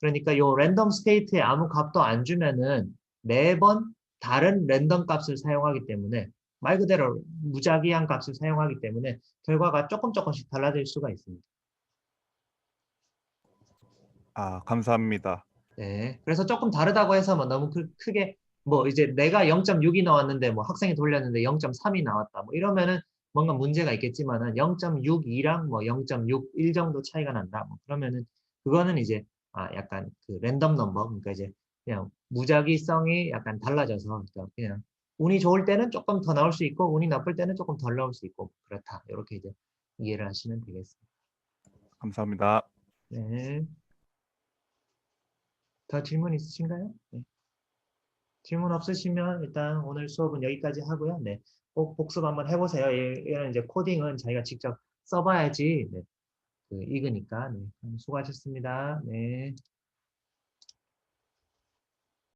그러니까 요 랜덤 스테이트에 아무 값도 안 주면은 매번 다른 랜덤 값을 사용하기 때문에 말 그대로 무작위한 값을 사용하기 때문에 결과가 조금씩 달라질 수가 있습니다. 아, 감사합니다. 네. 그래서 조금 다르다고 해서 뭐 너무 크게 뭐 이제 내가 0.6이 나왔는데 뭐 학생이 돌렸는데 0.3이 나왔다. 뭐 이러면은 뭔가 문제가 있겠지만은 0.62랑 뭐 0.61 정도 차이가 난다. 뭐 그러면은 그거는 이제 약간 그 랜덤 넘버 그러니까 이제 그냥 무작위성이 약간 달라져서 그러니까 그냥 운이 좋을 때는 조금 더 나올 수 있고 운이 나쁠 때는 조금 덜 나올 수 있고 그렇다. 이렇게 이제 이해를 하시면 되겠습니다. 감사합니다. 네. 더 질문 있으신가요? 네. 질문 없으시면 일단 오늘 수업은 여기까지 하고요. 네. 꼭 복습 한번 해보세요. 이런 이제 코딩은 자기가 직접 써봐야지 네. 그 익으니까. 네. 수고하셨습니다. 네.